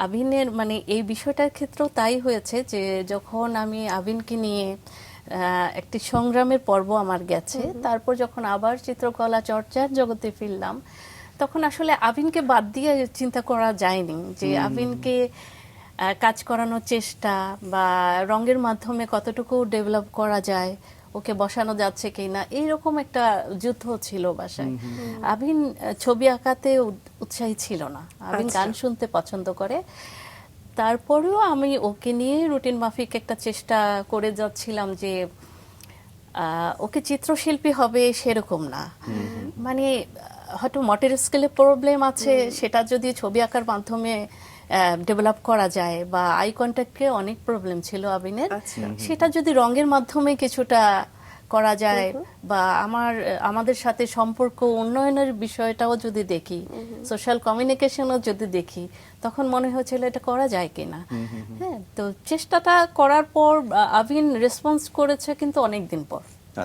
আবিনের মানে এই বিষয়টার ক্ষেত্রেও তাই হয়েছে যে যখন আমি আবিনকে নিয়ে একটি সংগ্রামের পর্ব আমার গেছে, তারপর যখন আবার চিত্রকলা চর্চার জগতে ফিরলাম, তখন আসলে আবিনকে বাদ দিয়ে চিন্তা করা যায়নি যে আবিনকে কাজ করানোর চেষ্টা বা রঙের মাধ্যমে কতটুকু ডেভেলপ করা যায়, ওকে বসানো যাচ্ছে কিনা, এইরকম একটা যুদ্ধ ছিল বাসায়। আবিন ছবি আঁকাতে উৎসাহী ছিল না, আবিন গান শুনতে পছন্দ করে। তারপরেও আমি ওকে নিয়ে রুটিন মাফিক একটা চেষ্টা করে যাচ্ছিলাম যে ওকে চিত্রশিল্পী হবে সেরকম না, মানে হয়তো মোটর স্কেলে প্রবলেম আছে, সেটা যদি ছবি আঁকার মাধ্যমে ডেভেলপ করা যায়, বা আই কন্ট্যাক্টে অনেক প্রবলেম ছিল আবিনের, সেটা যদি রঙের মাধ্যমে কিছুটা করা যায়, বা আমাদের সাথে সম্পর্ক উন্নয়নের বিষয়টাও যদি দেখি, সোশ্যাল কমিউনিকেশনও যদি দেখি, তখন মনে হয়েছিল এটা করা যায় কিনা। হ্যাঁ, তো চেষ্টাটা করার পর আবিন রেসপন্স করেছে, কিন্তু অনেক দিন পর।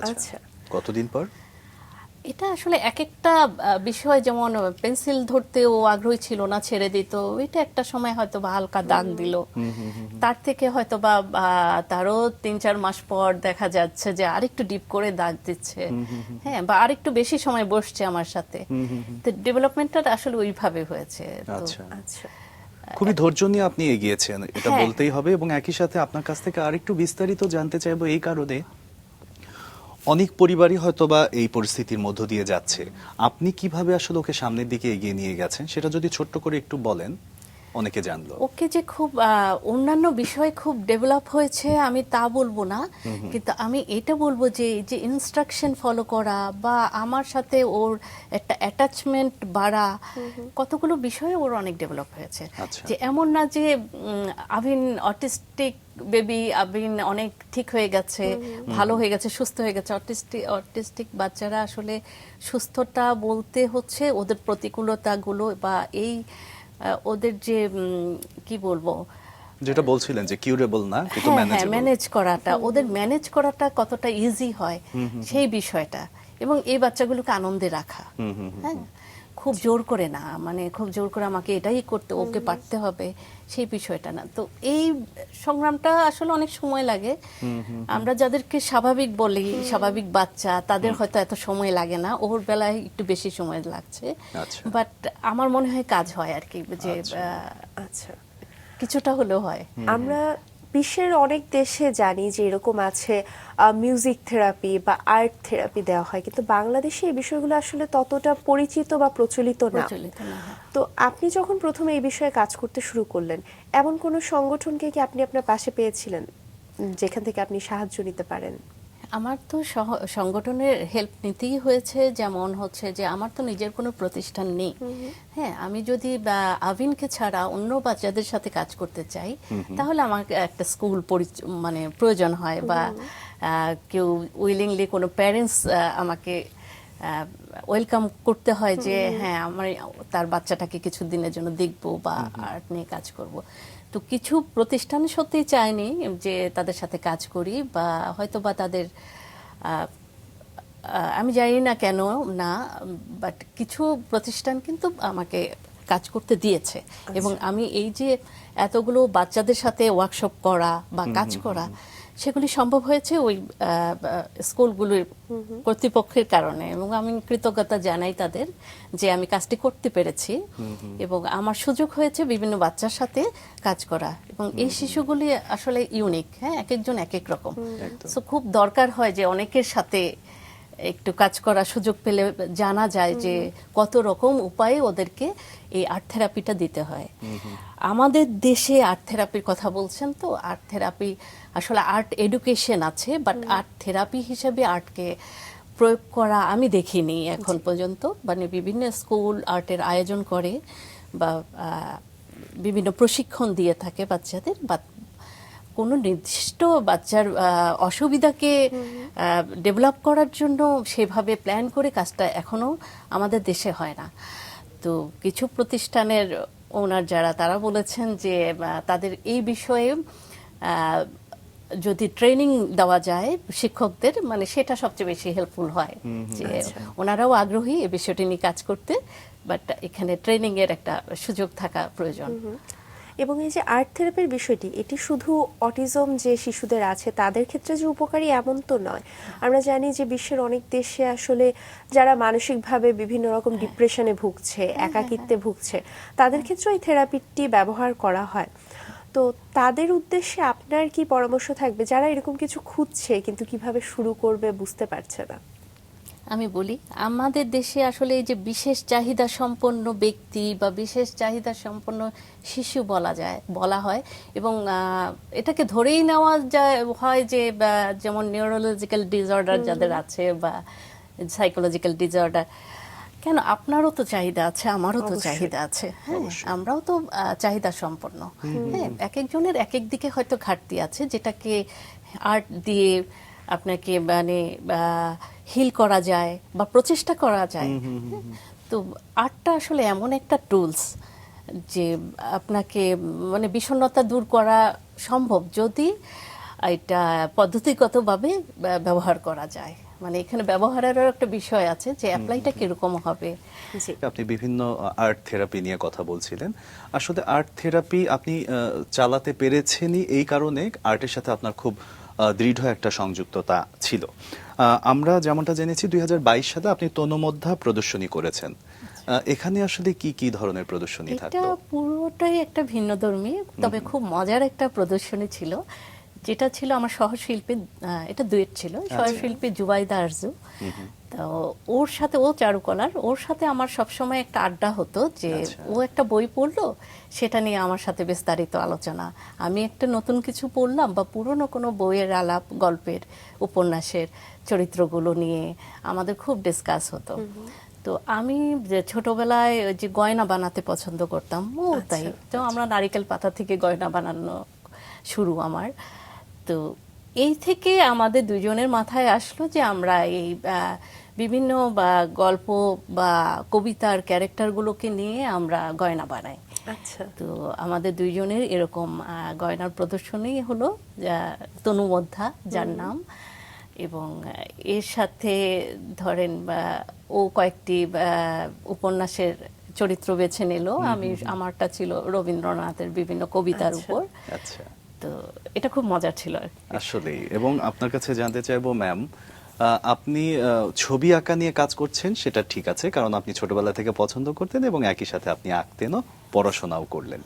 আচ্ছা, কতদিন পর? এটা আসলে এক একটা বিষয়, যেমন পেন্সিল ধরতেও আগ্রহী ছিল না, ছেড়ে দিত, এটা একটা সময় হয়তো বা হালকা দাগ দিল, তার থেকে হয়তো বা তারও 3-4 মাস পর দেখা যাচ্ছে যে আরেকটু ডিপ করে দাগ দিচ্ছে, হ্যাঁ, বা আরেকটু বেশি সময় বসছে আমার সাথে। তো ডেভেলপমেন্টটা আসলে ওইভাবে হয়েছে। আচ্ছা, আচ্ছা, খুবই ধৈর্য নিয়ে আপনি এগিয়েছেন, এটা হ্যাঁ। বলতেই হবে। এবং একই সাথে আপনার কাছ থেকে আরেকটু বিস্তারিত জানতে চাইবো এই কারণে, অনেক পরিবারই হয়তোবা এই পরিস্থিতির মধ্য দিয়ে যাচ্ছে। আপনি কিভাবে আসলে ওকে সামনের দিকে এগিয়ে নিয়ে গেছেন, সেটা যদি ছোট্ট করে একটু বলেন, অনেকে জানলো। ওকে যে খুব অন্যান্য বিষয় খুব ডেভেলপ হয়েছে আমি তা বলবো না, কিন্তু আমি এটা বলবো যে যে ইনস্ট্রাকশন ফলো করা বা আমার সাথে ওর একটা অ্যাটাচমেন্ট বাড়া, কতগুলো বিষয়ে ওর অনেক ডেভেলপ হয়েছে। আচ্ছা। যে এমন না যে আবিন অটিস্টিক বেবি, আবিন অনেক ঠিক হয়ে গেছে, ভালো হয়ে গেছে, সুস্থ হয়ে গেছে। অটিস্টিক বাচ্চারা আসলে সুস্থতা বলতে হচ্ছে ওদের প্রতিকূলতাগুলো বা এই ওদের যে কি বলবো, যেটা বলছিলেন যে কিউরেবল না, কিন্তু হ্যাঁ ম্যানেজেবল। ম্যানেজ করাটা, ওদের ম্যানেজ করাটা কতটা ইজি হয় সেই বিষয়টা, এবং এই বাচ্চাগুলোকে আনন্দে রাখা। হ্যাঁ, খুব জোর করে না, মানে খুব জোর করে আমাকে এটাই করতে, ওকে পারতে হবে, সেই বিষয়টা না। তো এই সংগ্রামটা আসলে অনেক সময় লাগে। আমরা যাদেরকে স্বাভাবিক বলি, স্বাভাবিক বাচ্চা, তাদের হয়তো এত সময় লাগে না, ওর বেলায় একটু বেশি সময় লাগছে। আচ্ছা। বাট আমার মনে হয় কাজ হয় আর কি, যে আচ্ছা। কিছুটা হলেও হয়। আমরা বিশ্বের অনেক দেশে জানি যে এরকম আছে মিউজিক থেরাপি বা আর্ট থেরাপি দেওয়া হয়, কিন্তু বাংলাদেশে এই বিষয়গুলো আসলে ততটা পরিচিত বা প্রচলিত না। প্রচলিত না, হ্যাঁ। তো আপনি যখন প্রথমে এই বিষয়ে কাজ করতে শুরু করলেন, এমন কোনো সংগঠনকে কি আপনি আপনার পাশে পেয়েছিলেন যেখান থেকে আপনি সাহায্য নিতে পারেন? আমার তো সংগঠনের হেল্প নিতেই হয়েছে। যেমন হচ্ছে যে আমার তো নিজের কোনো প্রতিষ্ঠান নেই। হ্যাঁ, আমি যদি আবিনকে ছাড়া অন্য বাচ্চাদের সাথে কাজ করতে চাই, তাহলে আমার একটা স্কুল মানে প্রয়োজন হয়, বা কেউ উইলিংলি কোনো প্যারেন্টস আমাকে ওয়েলকাম করতে হয় যে হ্যাঁ আমার তার বাচ্চাটাকে কিছু দিনের জন্য দেখবো বা আর্ট নিয়ে কাজ করব। তো কিছু প্রতিষ্ঠান সত্যিই চায়নি যে তাদের সাথে কাজ করি বা হয়তো বা তাদের আমি জানি না কেন না, বাট কিছু প্রতিষ্ঠান কিন্তু আমাকে কাজ করতে দিয়েছে এবং আমি এই যে এতগুলো বাচ্চাদের সাথে ওয়ার্কশপ করা বা কাজ করা সেগুলি সম্ভব হয়েছে ওই স্কুলগুলির কর্তৃপক্ষের কারণে এবং আমি কৃতজ্ঞতা জানাই তাদের যে আমি কাজটি করতে পেরেছি এবং আমার সুযোগ হয়েছে বিভিন্ন বাচ্চার সাথে কাজ করা এবং এই শিশুগুলি আসলে ইউনিক, হ্যাঁ, এক একজন এক এক রকম। সো খুব দরকার হয় যে অনেকের সাথে একটু কাজ করার সুযোগ পেলে জানা যায় যে কত রকম উপায়ে ওদেরকে এই আর্ট থেরাপিটা দিতে হয়। আমাদের দেশে আর্ট থেরাপির কথা বলছেন, তো আর্ট থেরাপি আসলে আর্ট এডুকেশন আছে, বাট আর্ট থেরাপি হিসেবে আর্টকে প্রয়োগ করা আমি দেখিনি এখন পর্যন্ত। মানে বিভিন্ন স্কুল আর্টের আয়োজন করে বা বিভিন্ন প্রশিক্ষণ দিয়ে থাকে বাচ্চাদের, বা কোনো নির্দিষ্ট বাচ্চার অসুবিধাকে ডেভেলপ করার জন্য সেভাবে প্ল্যান করে কাজটা এখনো আমাদের দেশে হয় না। তো কিছু প্রতিষ্ঠানের ওনার যারা তারা বলেছেন যে তাদের এই বিষয়ে যদি ট্রেনিং দেওয়া যায় শিক্ষকদের, মানে সেটা সবচেয়ে বেশি হেল্পফুল হয় যে ওনারাও আগ্রহী এই বিষয়টি নিয়ে কাজ করতে, বাট এখানে ট্রেনিং এর একটা সুযোগ থাকা প্রয়োজন। এবং এই যে আর্ট থেরাপির বিষয়টি, এটি শুধু অটিজম যে শিশুদের আছে তাদের ক্ষেত্রে যে উপকারী এমন তো নয়। আমরা জানি যে বিশ্বের অনেক দেশে আসলে যারা মানসিকভাবে বিভিন্ন রকম ডিপ্রেশনে ভুগছে, একাকিত্বে ভুগছে, তাদের ক্ষেত্রে এই থেরাপিটি ব্যবহার করা হয়। তো তাদের উদ্দেশ্যে আপনার কি পরামর্শ থাকবে যারা এরকম কিছু খুঁজছে কিন্তু কিভাবে শুরু করবে বুঝতে পারছে না? আমি বলি, আমাদের দেশে আসলে এই যে বিশেষ চাহিদা সম্পন্ন ব্যক্তি বা বিশেষ চাহিদা সম্পন্ন শিশু বলা হয় এবং এটাকে ধরেই নেওয়া যায় হয় যে যেমন নিউরোলজিক্যাল ডিসঅর্ডার যাদের আছে বা সাইকোলজিক্যাল ডিসঅর্ডার, কেন আপনারও তো চাহিদা আছে, আমারও তো চাহিদা আছে, হ্যাঁ, আমরাও তো চাহিদা সম্পন্ন। হ্যাঁ, এক একজনের এক এক দিকে হয়তো ঘাটতি আছে যেটাকে আর্ট দিয়ে আপনাকে মানে হিল করা যায় বা প্রচেষ্টা করা যায়। তো আর্টটা আসলে এমন একটা টুলস যে আপনাকে মানে বিষণ্ণতা দূর করা সম্ভব যদি এটা পদ্ধতিগতভাবে ব্যবহার করা যায়। মানে এখানে ব্যবহারেরও একটা বিষয় আছে যে অ্যাপ্লাইটা কিরকম হবে। আপনি বিভিন্ন আর্ট থেরাপি নিয়ে কথা বলছিলেন। আসলে আর্ট থেরাপি আপনি চালাতে পেরেছেনই এই কারণে আর্টের সাথে আপনার খুব দৃঢ় একটা সংযুক্ততা ছিল। আমরা যেমনটা জেনেছি 2022 সালে আপনি তনুমধ্যা প্রদর্শনী করেছেন। এখানে আসলে কি কি ধরনের প্রদর্শনী থাকতো? এটা পুরোটাই একটা ভিন্নধর্মী তবে খুব মজার একটা প্রদর্শনী ছিল, যেটা ছিল আমার সহশিল্পী, এটা ডুয়েট ছিল, সহশিল্পী জুবাইদা আরজু। তো ওর সাথে, ও চারুকলার, ওর সাথে আমার সবসময় একটা আড্ডা হতো যে ও একটা বই পড়লো, সেটা নিয়ে আমার সাথে বিস্তারিত আলোচনা, আমি একটা নতুন কিছু পড়লাম বা পুরনো কোনো বইয়ের আলাপ, গল্পের, উপন্যাসের চরিত্রগুলো নিয়ে আমাদের খুব ডিসকাস হতো। তো আমি যে ছোটবেলায় যে গয়না বানাতে পছন্দ করতাম, ও তাই, তো আমরা নারিকেল পাতা থেকে গয়না বানানো শুরু আমার। তো এই থেকে আমাদের দুজনের মাথায় আসলো যে আমরা এই বিভিন্ন গল্প বা কবিতার ক্যারেক্টারগুলোকে নিয়ে আমরা গয়না বানাই। আচ্ছা। তো আমাদের দুইজনের এরকম গয়নার প্রদর্শনী হলো তনুমধ্যা, যার নাম, এবং এর সাথে ধরেন ও কয়েকটি উপন্যাসের চরিত্র বেছে নিল, আমারটা ছিল রবীন্দ্রনাথের বিভিন্ন কবিতার উপর। আচ্ছা, তো এটা খুব মজার ছিল আসলেই। এবং আপনার কাছে জানতে চাইবো ম্যাম, আপনি ছবি আঁকা নিয়ে কাজ করছেন, সেটা ঠিক আছে, কারণ আপনি ছোটবেলা থেকে পছন্দ করতেন এবং একই সাথে আপনি আঁকতেনও, পড়াশোনাও করলেন।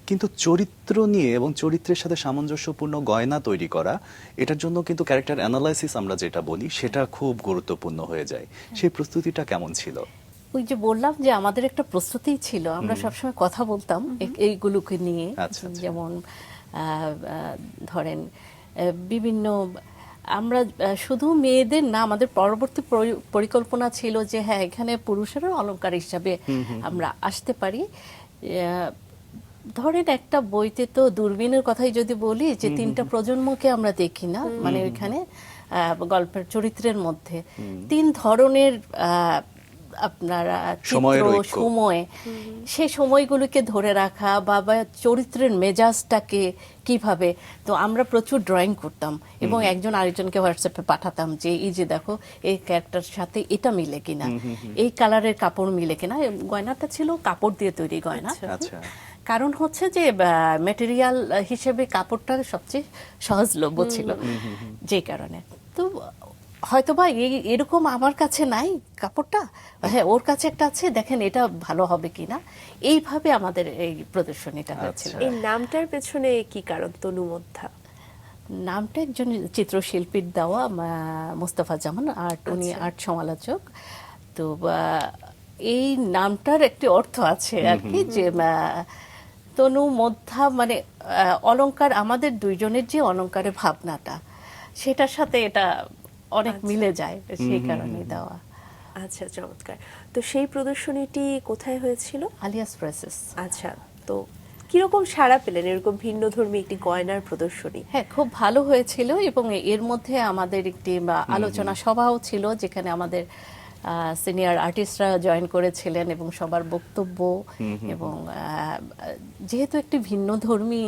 কিন্তু চরিত্র নিয়ে এবং চরিত্রের সাথে সামঞ্জস্যপূর্ণ গয়না তৈরি করা, এটার জন্য কিন্তু ক্যারেক্টার অ্যানালাইসিস আমরা যেটা বলি, সেটা খুব গুরুত্বপূর্ণ হয়ে যায়। সেই প্রস্তুতিটা কেমন ছিল? ওই যে বললাম যে আমাদের একটা প্রস্তুতিই ছিল, আমরা সবসময় কথা বলতাম এইগুলোকে নিয়ে। যেমন ধরেন বিভিন্ন, আমরা শুধু মেয়েদের না, আমাদের পরবর্তী পরিকল্পনা ছিল যে হ্যাঁ এখানে পুরুষেরও অলংকার হিসাবে আমরা আসতে পারি। ধরেন একটা বইতে তো দূরবীনের কথাই যদি বলি, যে 3টা প্রজন্মকে আমরা দেখি না, মানে ওইখানে গল্পের চরিত্রের মধ্যে 3 ধরনের আপনার সময়ের চিত্র ঐক্য। সময়, সেই সময়গুলোকে ধরে রাখা বা চরিত্রের মেজাজটাকে কিভাবে, তো আমরা প্রচুর ড্রয়িং করতাম এবং একজন আরেকজনকে হোয়াটসঅ্যাপে পাঠাতাম যে এই যে দেখো এই ক্যারেক্টার সাথে এটা মিলে কিনা, এই কালারের কাপড় মিলে কিনা। গয়নাটা ছিল কাপড় দিয়ে তৈরি গয়না। আচ্ছা। কারণ হচ্ছে যে ম্যাটেরিয়াল হিসেবে কাপড়টা সবচেয়ে সহজলভ্য ছিল, যে কারণে। তো হয়তোবা এরকম আমার কাছে নাই কাপড়টা, হ্যাঁ ওর কাছে একটা আছে, দেখেন এটা ভালো হবে কিনা, এইভাবে আমাদের এই প্রদর্শনীটা হয়েছিল। আচ্ছা। এই নামটার পেছনে কি কারণ তনুমধ্যা? নামটা একজন চিত্রশিল্পীর দেওয়া, মোস্তফা জামান আর্ট, উনি আচ্ছা। আর্ট সমালোচক। তো এই নামটার একটি অর্থ আছে আর কি, যে তনু মধ্যা মানে অলংকার, আমাদের দুইজনের যে অলংকারের ভাবনাটা সেটার সাথে এটা অনেক মিলে যায়, সেই কারণে দেওয়া। আচ্ছা, চমৎকার। তো সেই প্রদর্শনীটি কোথায় হয়েছিল? Alias process. আচ্ছা, তো কিরকম সাড়া পেলেন এরকম ভিন্নধর্মী একটি গয়নার প্রদর্শনী? হ্যাঁ, খুব ভালো হয়েছিল এবং এর মধ্যে আমাদের একটি আলোচনা সভাও ছিল, যেখানে আমাদের সিনিয়র আর্টিস্টরা জয়েন করেছিলেন এবং সবার বক্তব্য, এবং যেহেতু একটি ভিন্নধর্মী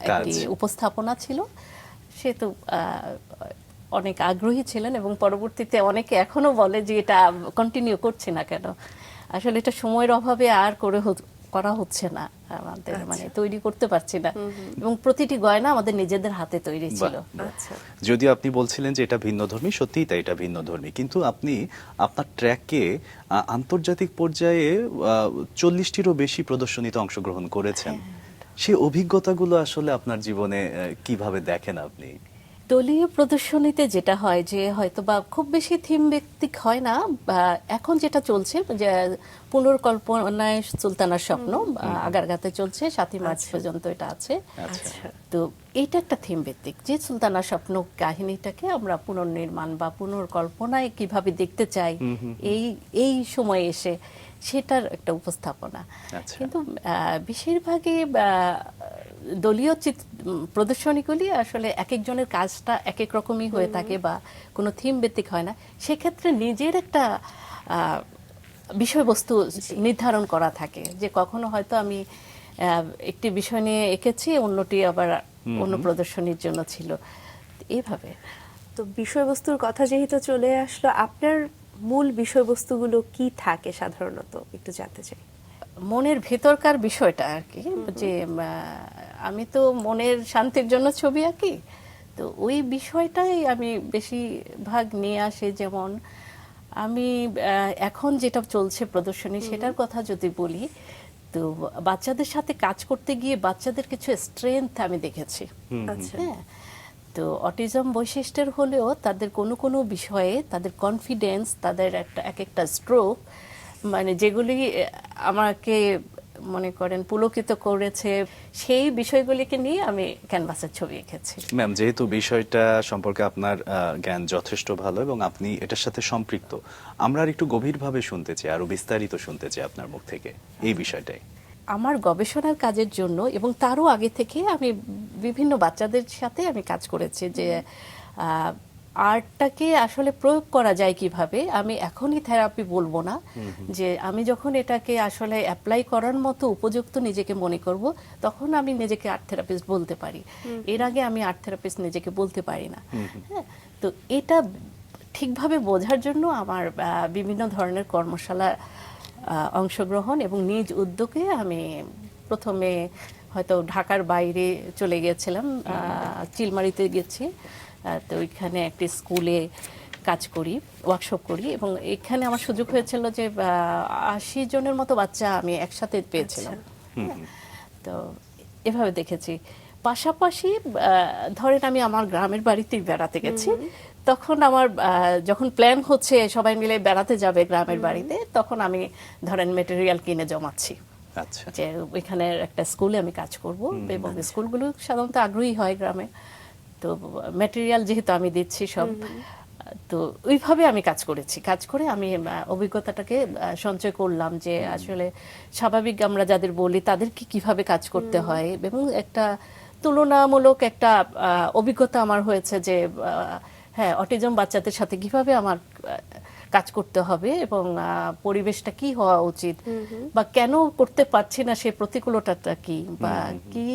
একটি উপস্থাপনা ছিল, সেহেতু অনেক আগ্রহী ছিলেন এবং পরবর্তীতে অনেকে এখনো বলে যে এটা কন্টিনিউ করছি না কেন। আসলে এটা সময়ের অভাবে আর করা হচ্ছে না আমাদের, মানে তৈরি করতে পারছি না, এবং প্রতিটি গয়না আমাদের নিজেদের হাতে তৈরি ছিল। আচ্ছা, যদিও আপনি বলছিলেন যে এটা ভিন্নধর্মী, সত্যিই তাই, এটা ভিন্নধর্মী, কিন্তু আপনি আপনার ট্র্যাকে আন্তর্জাতিক পর্যায়ে 40টিরও বেশি প্রদর্শনীতে অংশগ্রহণ করেছেন। সেই অভিজ্ঞতাগুলো আসলে আপনার জীবনে কিভাবে দেখেন আপনি? দলীয় প্রদর্শনীতে যেটা হয় যে হয়তো বা খুব বেশি থিম ভিত্তিক হয় না, বা এখন যেটা চলছে যে পুনর্কল্পনায় সুলতানার স্বপ্ন আগারগাতে চলছে, 7ই মার্চ পর্যন্ত এটা আছে। আচ্ছা। তো এইটা একটা থিম ভিত্তিক, যে সুলতানার স্বপ্ন কাহিনীটাকে আমরা পুনর্নির্মাণ বা পুনর্কল্পনায় কিভাবে দেখতে চাই এই সময়ে এসে, সেটার একটা উপস্থাপনা। আচ্ছা। কিন্তু বেশিরভাগই দলীয় প্রদর্শনীগুলি আসলে এক একজনের কাজটা এক এক রকমই হয়ে থাকে, বা কোনো থিম ভিত্তিক হয় না। সেক্ষেত্রে নিজের একটা বিষয়বস্তু নির্ধারণ করা থাকে, যে কখনো হয়তো আমি একটি বিষয় নিয়ে এঁকেছি, অন্যটি আবার অন্য প্রদর্শনীর জন্য ছিল, এইভাবে। তো বিষয়বস্তুর কথা যেহেতু চলে আসলো, আপনার মূল বিষয়বস্তুগুলো কি থাকে সাধারণত একটু জানতে চাই। মনের ভেতরকার বিষয়টা আর কি, যে আমি তো মনের শান্তির জন্য ছবি আঁকি, তো ওই বিষয়টাই আমি বেশিরভাগ নিয়ে আসি। যেমন আমি এখন যেটা চলছে প্রদর্শনী, সেটার কথা যদি বলি, তো বাচ্চাদের সাথে কাজ করতে গিয়ে বাচ্চাদের কিছু স্ট্রেংথ আমি দেখেছি। আচ্ছা। হ্যাঁ, তো অটিজম বৈশিষ্ট্যের হলেও তাদের কোনো কোনো বিষয়ে তাদের কনফিডেন্স, তাদের এক একটা স্ট্রোক, মানে যেগুলি আমাকে মনে করেন পুলকিত করেছে, সেই বিষয়গুলিকে নিয়ে আমি ক্যানভাসের ছবি এঁকেছি। ম্যাম, যেহেতু বিষয়টা সম্পর্কে আপনার জ্ঞান যথেষ্ট ভালো এবং আপনি এটার সাথে সম্পৃক্ত, আমরা আর একটু গভীরভাবে শুনতে চাই, আরো বিস্তারিত শুনতে চাই আপনার মুখ থেকে এই বিষয়টাই। আমার গবেষণার কাজের জন্য এবং তারও আগে থেকে আমি বিভিন্ন বাচ্চাদের সাথে আমি কাজ করেছি, যে আর্টটাকে আসলে প্রয়োগ করা যায় কিভাবে। আমি এখনই থেরাপি বলবো না, যে আমি যখন এটাকে আসলে অ্যাপ্লাই করার মতো উপযুক্ত নিজেকে মনে করব, তখন আমি নিজেকে আর্ট থেরাপিস্ট বলতে পারি। এর আগে আমি আর্ট থেরাপিস্ট নিজেকে বলতে পারি না। হ্যাঁ, তো এটা ঠিকভাবে বোঝার জন্য আমার বিভিন্ন ধরনের কর্মশালা অংশগ্রহণ এবং নিজ উদ্যোগে আমি প্রথমে হয়তো ঢাকার বাইরে চলে গিয়েছিলাম, চিলমারিতে গেছি। তো ওইখানে একটি স্কুলে কাজ করি, ওয়ার্কশপ করি, এবং এখানে আমার সুযোগ হয়েছিল যে 80 জনের মতো বাচ্চা আমি একসাথে পেয়েছিলাম। তো এভাবে দেখেছি। পাশাপাশি ধরেন আমি আমার গ্রামের বাড়িতেই বেড়াতে গেছি, তখন আমার যখন প্ল্যান হচ্ছে সবাই মিলে বেড়াতে যাবে গ্রামের বাড়িতে, তখন আমি ধরেন মেটেরিয়াল কিনে জমাচ্ছি, আচ্ছা। যে ওইখানে একটা স্কুলে আমি কাজ করব, এবং স্কুলগুলো সাধারণত আগ্রহী হয় গ্রামে। তো ম্যাটেরিয়াল যেহেতু আমি দিচ্ছি সব, তো ওইভাবে আমি কাজ করেছি। কাজ করে আমি অভিজ্ঞতাটাকে সঞ্চয় করলাম, যে আসলে স্বাভাবিক আমরা যাদের বলি তাদেরকে কিভাবে কাজ করতে হয়, এবং একটা তুলনামূলক একটা অভিজ্ঞতা আমার হয়েছে, যে হ্যাঁ, অটিজম বাচ্চাদের সাথে কিভাবে আমার কাজ করতে হবে এবং পরিবেশটা কি হওয়া উচিত বা কেন করতে পারছি না সেই প্রতিকূলতাটা কি বা কি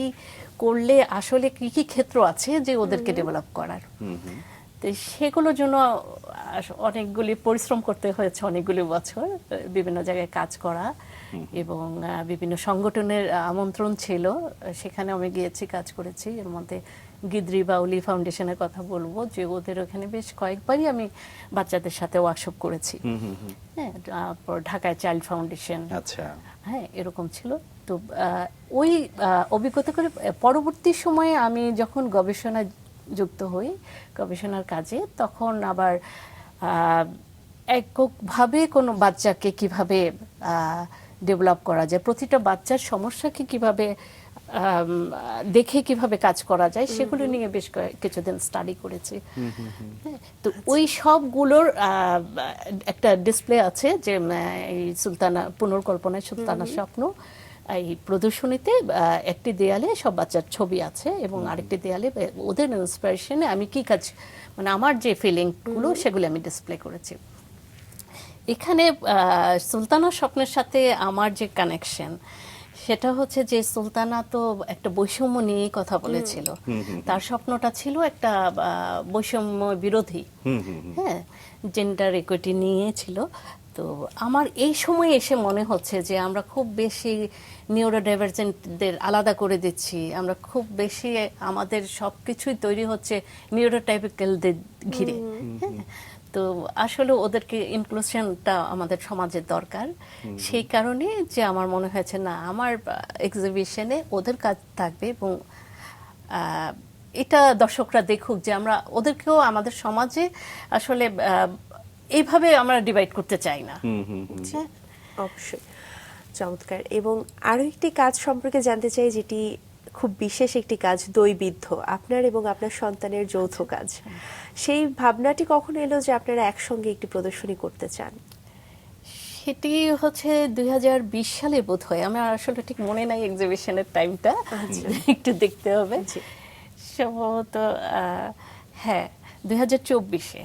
করলে আসলে কি কি ক্ষেত্র আছে যে ওদেরকে ডেভেলপ করার। তো সেগুলোর জন্য অনেকগুলি পরিশ্রম করতে হয়েছে, অনেকগুলি বছর বিভিন্ন জায়গায় কাজ করা এবং বিভিন্ন সংগঠনের আমন্ত্রণ ছিল, সেখানে আমি গিয়েছি, কাজ করেছি। এর মধ্যে গিদ্রি বাউলি ফাউন্ডেশনের কথা বলবো, যে ওদের ওখানে বেশ কয়েকবারই আমি বাচ্চাদের সাথে ওয়ার্কশপ করেছি। হ্যাঁ, তারপর ঢাকায় চাইল্ড ফাউন্ডেশন, আচ্ছা, হ্যাঁ এরকম ছিল। তো ওই অভিজ্ঞতা করে পরবর্তী সময়ে আমি যখন গবেষণায় যুক্ত হই, গবেষণার কাজে, তখন আবার এককভাবে কোনো বাচ্চাকে কিভাবে ডেভেলপ করা যায়, প্রতিটা বাচ্চার সমস্যাকে কিভাবে দেখে কিভাবে কাজ করা যায়, সেগুলো নিয়ে বেশ কিছুদিন স্টাডি করেছি। হ্যাঁ, তো ওই সবগুলোর একটা ডিসপ্লে আছে, যে এই সুলতানা পুনর্কল্পনায় সুলতানার স্বপ্ন, এই প্রদর্শনীতে একটি দেয়ালে সব বাচ্চার ছবি আছে এবং আরেকটি দেয়ালে ওদের ইন্সপিরেশনে আমি কি কাজ, মানে আমার যে ফিলিংগুলো সেগুলো আমি ডিসপ্লে করেছি। এখানে সুলতানার স্বপ্নের সাথে আমার যে কানেকশন, সেটা হচ্ছে যে সুলতানা তো একটা বৈষম্য নিয়ে কথা বলেছিল। তার স্বপ্নটা ছিল একটা বৈষম্য বিরোধী, হ্যাঁ, জেন্ডার ইকুইটি নিয়ে ছিল। তো আমার এই সময় এসে মনে হচ্ছে যে আমরা খুব বেশি নিউরোডাইভার্জেন্টদের আলাদা করে দিচ্ছি, আমরা খুব বেশি আমাদের সব কিছুই তৈরি হচ্ছে নিউরোটাইপিক্যালদের ঘিরে। হ্যাঁ, তো আসলে ওদেরকে ইনক্লুশনটা আমাদের সমাজের দরকার। সেই কারণে যে আমার মনে হয়েছে না, আমার এক্সিবিশনে ওদের কাজ থাকবে এবং এটা দর্শকরা দেখুক যে আমরা ওদেরকেও আমাদের সমাজে আসলে এইভাবে আমরা ডিভাইড করতে চাই না। হ্যাঁ, অবশ্যই চমৎকার। এবং আরো একটি কাজ সম্পর্কে জানতে চাই, যেটি খুব বিশেষ একটি কাজ, দইবিদ্ধ, আপনার এবং আপনার সন্তানের যৌথ কাজ। সেই ভাবনাটি কখন এলো যে আপনারা একসঙ্গে একটি প্রদর্শনী করতে চান? সেটি হচ্ছে 2020 সালে বোধ হয়, আমার আসলে ঠিক মনে নাই এক্সিবিশনের টাইমটা, একটু দেখতে হবে। সম্ভবত হ্যাঁ 2024-এ।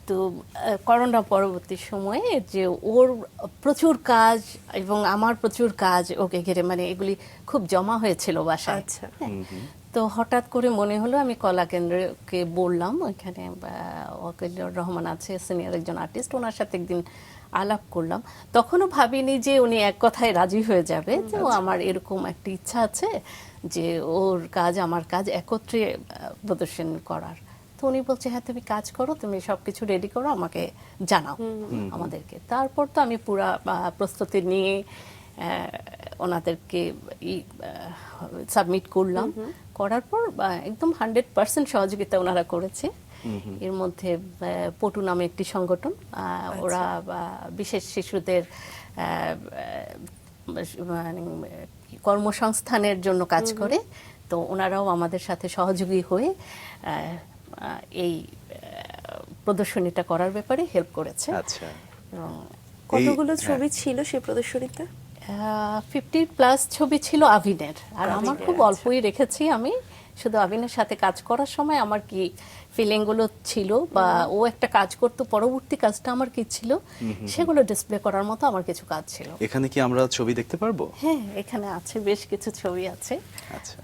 তো করোনা পরবর্তী সময়ে যে ওর প্রচুর কাজ এবং আমার প্রচুর কাজ ওকে ঘিরে, মানে এগুলি খুব জমা হয়েছিল বাসায়। আচ্ছা। তো হঠাৎ করে মনে হলো, আমি কলা কেন্দ্রকে বললাম, ওইখানে ওয়াকিলুর রহমান আছে, সিনিয়র একজন আর্টিস্ট, ওনার সাথে একদিন আলাপ করলাম। তখনও ভাবিনি যে উনি এক কথায় রাজি হয়ে যাবে। তো আমার এরকম একটা ইচ্ছা আছে যে ওর কাজ আমার কাজ একত্রে প্রদর্শন করার। তো উনি বলছে, হ্যাঁ তুমি কাজ করো, তুমি সবকিছু রেডি করো, আমাকে জানাও আমাদেরকে। তারপর তো আমি পুরা প্রস্তুতি নিয়ে ওনাদেরকে সাবমিট করলাম। করার পর একদম 100% সহযোগিতা ওনারা করেছে। এর মধ্যে পটু নামে একটি সংগঠন, ওরা বিশেষ শিশুদের কর্মসংস্থানের জন্য কাজ করে। তো ওনারাও আমাদের সাথে সহযোগী হয়ে এই প্রদর্শনীটা করার ব্যাপারে হেল্প করেছে। আচ্ছা, কতগুলো ছবি ছিল সেই প্রদর্শনীতে? 50+ ছবি ছিল আভিনের, আর আমার খুব অল্পই রেখেছি। আমি শুধু আভিনের সাথে কাজ করার সময় আমার কি ফিলিংগুলো ছিল বা ও একটা কাজ করতো, পরবর্তী কাজটা আমার কি ছিল, সেগুলো ডিসপ্লে করার মতো আমার কিছু কাজ ছিল। এখানে কি আমরা ছবি দেখতে পারবো? হ্যাঁ, এখানে আছে, বেশ কিছু ছবি আছে। আচ্ছা,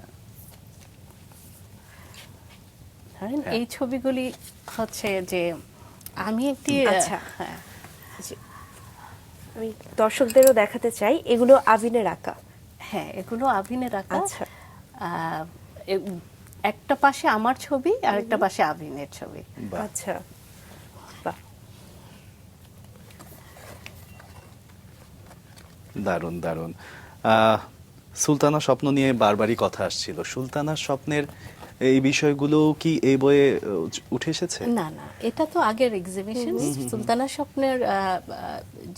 ধরেন এই ছবিগুলি হচ্ছে যে আমি একটি হ্যাঁ, আমি দর্শকদেরও দেখাতে চাই, এগুলো আভিনের আঁকা। হ্যাঁ, এগুলো আভিনের আঁকা। আচ্ছা। একটা পাশে আমার ছবি আর একটা পাশে আভিনের ছবি। আচ্ছা, বাহ, দারুণ দারুণ। সুলতানা স্বপ্ন নিয়ে বারবারই কথা আসছিল। সুলতানার স্বপ্নের এই বিষয়গুলো কি এই বইয়ে উঠে এসেছে? না না, এটা তো আগের এক্সিবিশন। সুলতানার স্বপ্নের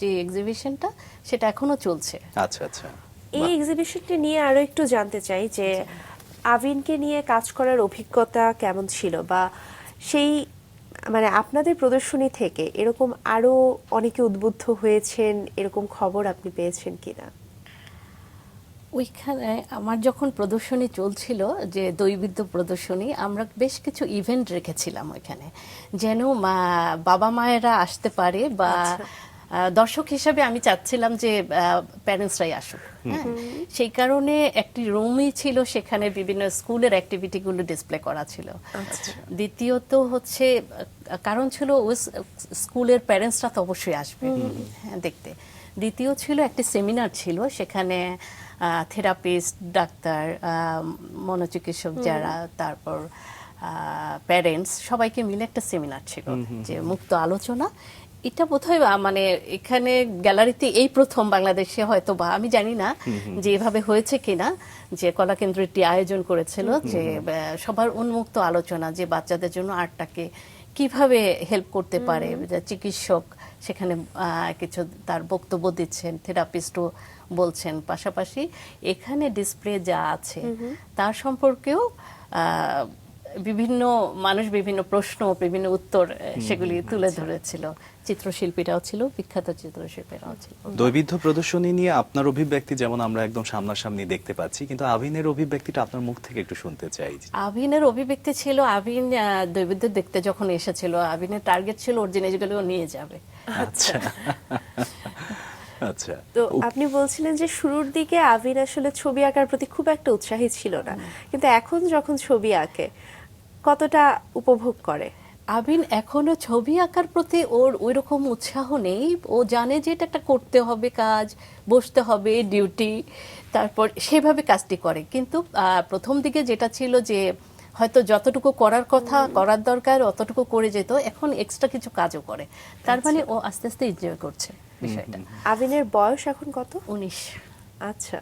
যে এক্সিবিশনটা, সেটা এখনো চলছে। আচ্ছা আচ্ছা। এই এক্সিবিশনটি নিয়ে আরো একটু জানতে চাই যে আভিনকে নিয়ে কাজ করার অভিজ্ঞতা কেমন ছিল, বা সেই মানে আপনাদের প্রদর্শনী থেকে এরকম আরো অনেকে উদ্বুদ্ধ হয়েছেন, এরকম খবর আপনি পেয়েছেন কিনা? ওইখানে আমার যখন প্রদর্শনী চলছিল, যে দৈবিদ্য প্রদর্শনী, আমরা বেশ কিছু ইভেন্ট রেখেছিলাম ওইখানে, যেন বাবা মায়েরা আসতে পারে, বা দর্শক হিসাবে আমি চাচ্ছিলাম যে প্যারেন্টসরাই আসুক। হ্যাঁ, সেই কারণে একটি রুমই ছিল, সেখানে বিভিন্ন স্কুলের অ্যাক্টিভিটিগুলো ডিসপ্লে করা ছিল। দ্বিতীয়ত হচ্ছে কারণ ছিল ওই স্কুলের প্যারেন্টসরা তো অবশ্যই আসবে হ্যাঁ দেখতে। দ্বিতীয় ছিল একটি সেমিনার ছিল, সেখানে থেরাপিস্ট, ডাক্তার, মনোচিকিৎসক যারা, তারপর প্যারেন্টস, সবাইকে মিলে একটা সেমিনার ছিল, যে মুক্ত আলোচনা। এটা বোধহয় মানে এখানে গ্যালারিতে এই প্রথম বাংলাদেশে, হয়তো বা আমি জানি না যে এভাবে হয়েছে কিনা, যে কলাকেন্দ্র এটি আয়োজন করেছিল, যে সবার উন্মুক্ত আলোচনা, যে বাচ্চাদের জন্য আর্টটাকে কিভাবে হেল্প করতে পারে। চিকিৎসক সেখানে কিছু তার বক্তব্য দিচ্ছেন, থেরাপিস্টও বলছেন, পাশাপাশি এখানে ডিসপ্লে যা আছে তার সম্পর্কেও বিভিন্ন মানুষ বিভিন্ন প্রশ্ন, বিভিন্ন উত্তর সেগুলি তুলে ধরেছিল। চিত্রশিল্পীরাও ছিল, বিখ্যাত চিত্রশিল্পীরাও ছিল। দৈবিধ্য প্রদর্শনী নিয়ে আপনার অভিব্যক্তি যেমন আমরা একদম সামনাসামনি দেখতে পাচ্ছি, কিন্তু আবিনের অভিব্যক্তিটা আপনার মুখ থেকে একটু শুনতে চাই। আবিনের অভিব্যক্তি ছিল, আবিন দৈবিধ্য দেখতে যখন এসেছিল, আবিনের টার্গেট ছিল ওর জিনিসগুলো নিয়ে যাবে। আচ্ছা আচ্ছা। তো আপনি বলছিলেন যে শুরুর দিকে আবিন আসলে ছবি আঁকার প্রতি খুব একটা উৎসাহী ছিল না, কিন্তু এখন যখন ছবি আঁকে কতটা উপভোগ করে? আবিন এখনো ছবি আঁকার প্রতি ওর ওইরকম উৎসাহ নেই। ও জানে যে এটা একটা করতে হবে কাজ, বসতে হবে, ডিউটি, তারপর সেভাবে কাজটি করে। কিন্তু প্রথম দিকে যেটা ছিল যে হয়তো যতটুকু করার কথা, করার দরকার অতটুকু করে যেত, এখন এক্সট্রা কিছু কাজও করে। তার মানে ও আস্তে আস্তে এনজয় করছে বিষয়টা। আবিনের বয়স এখন কত? 19। আচ্ছা,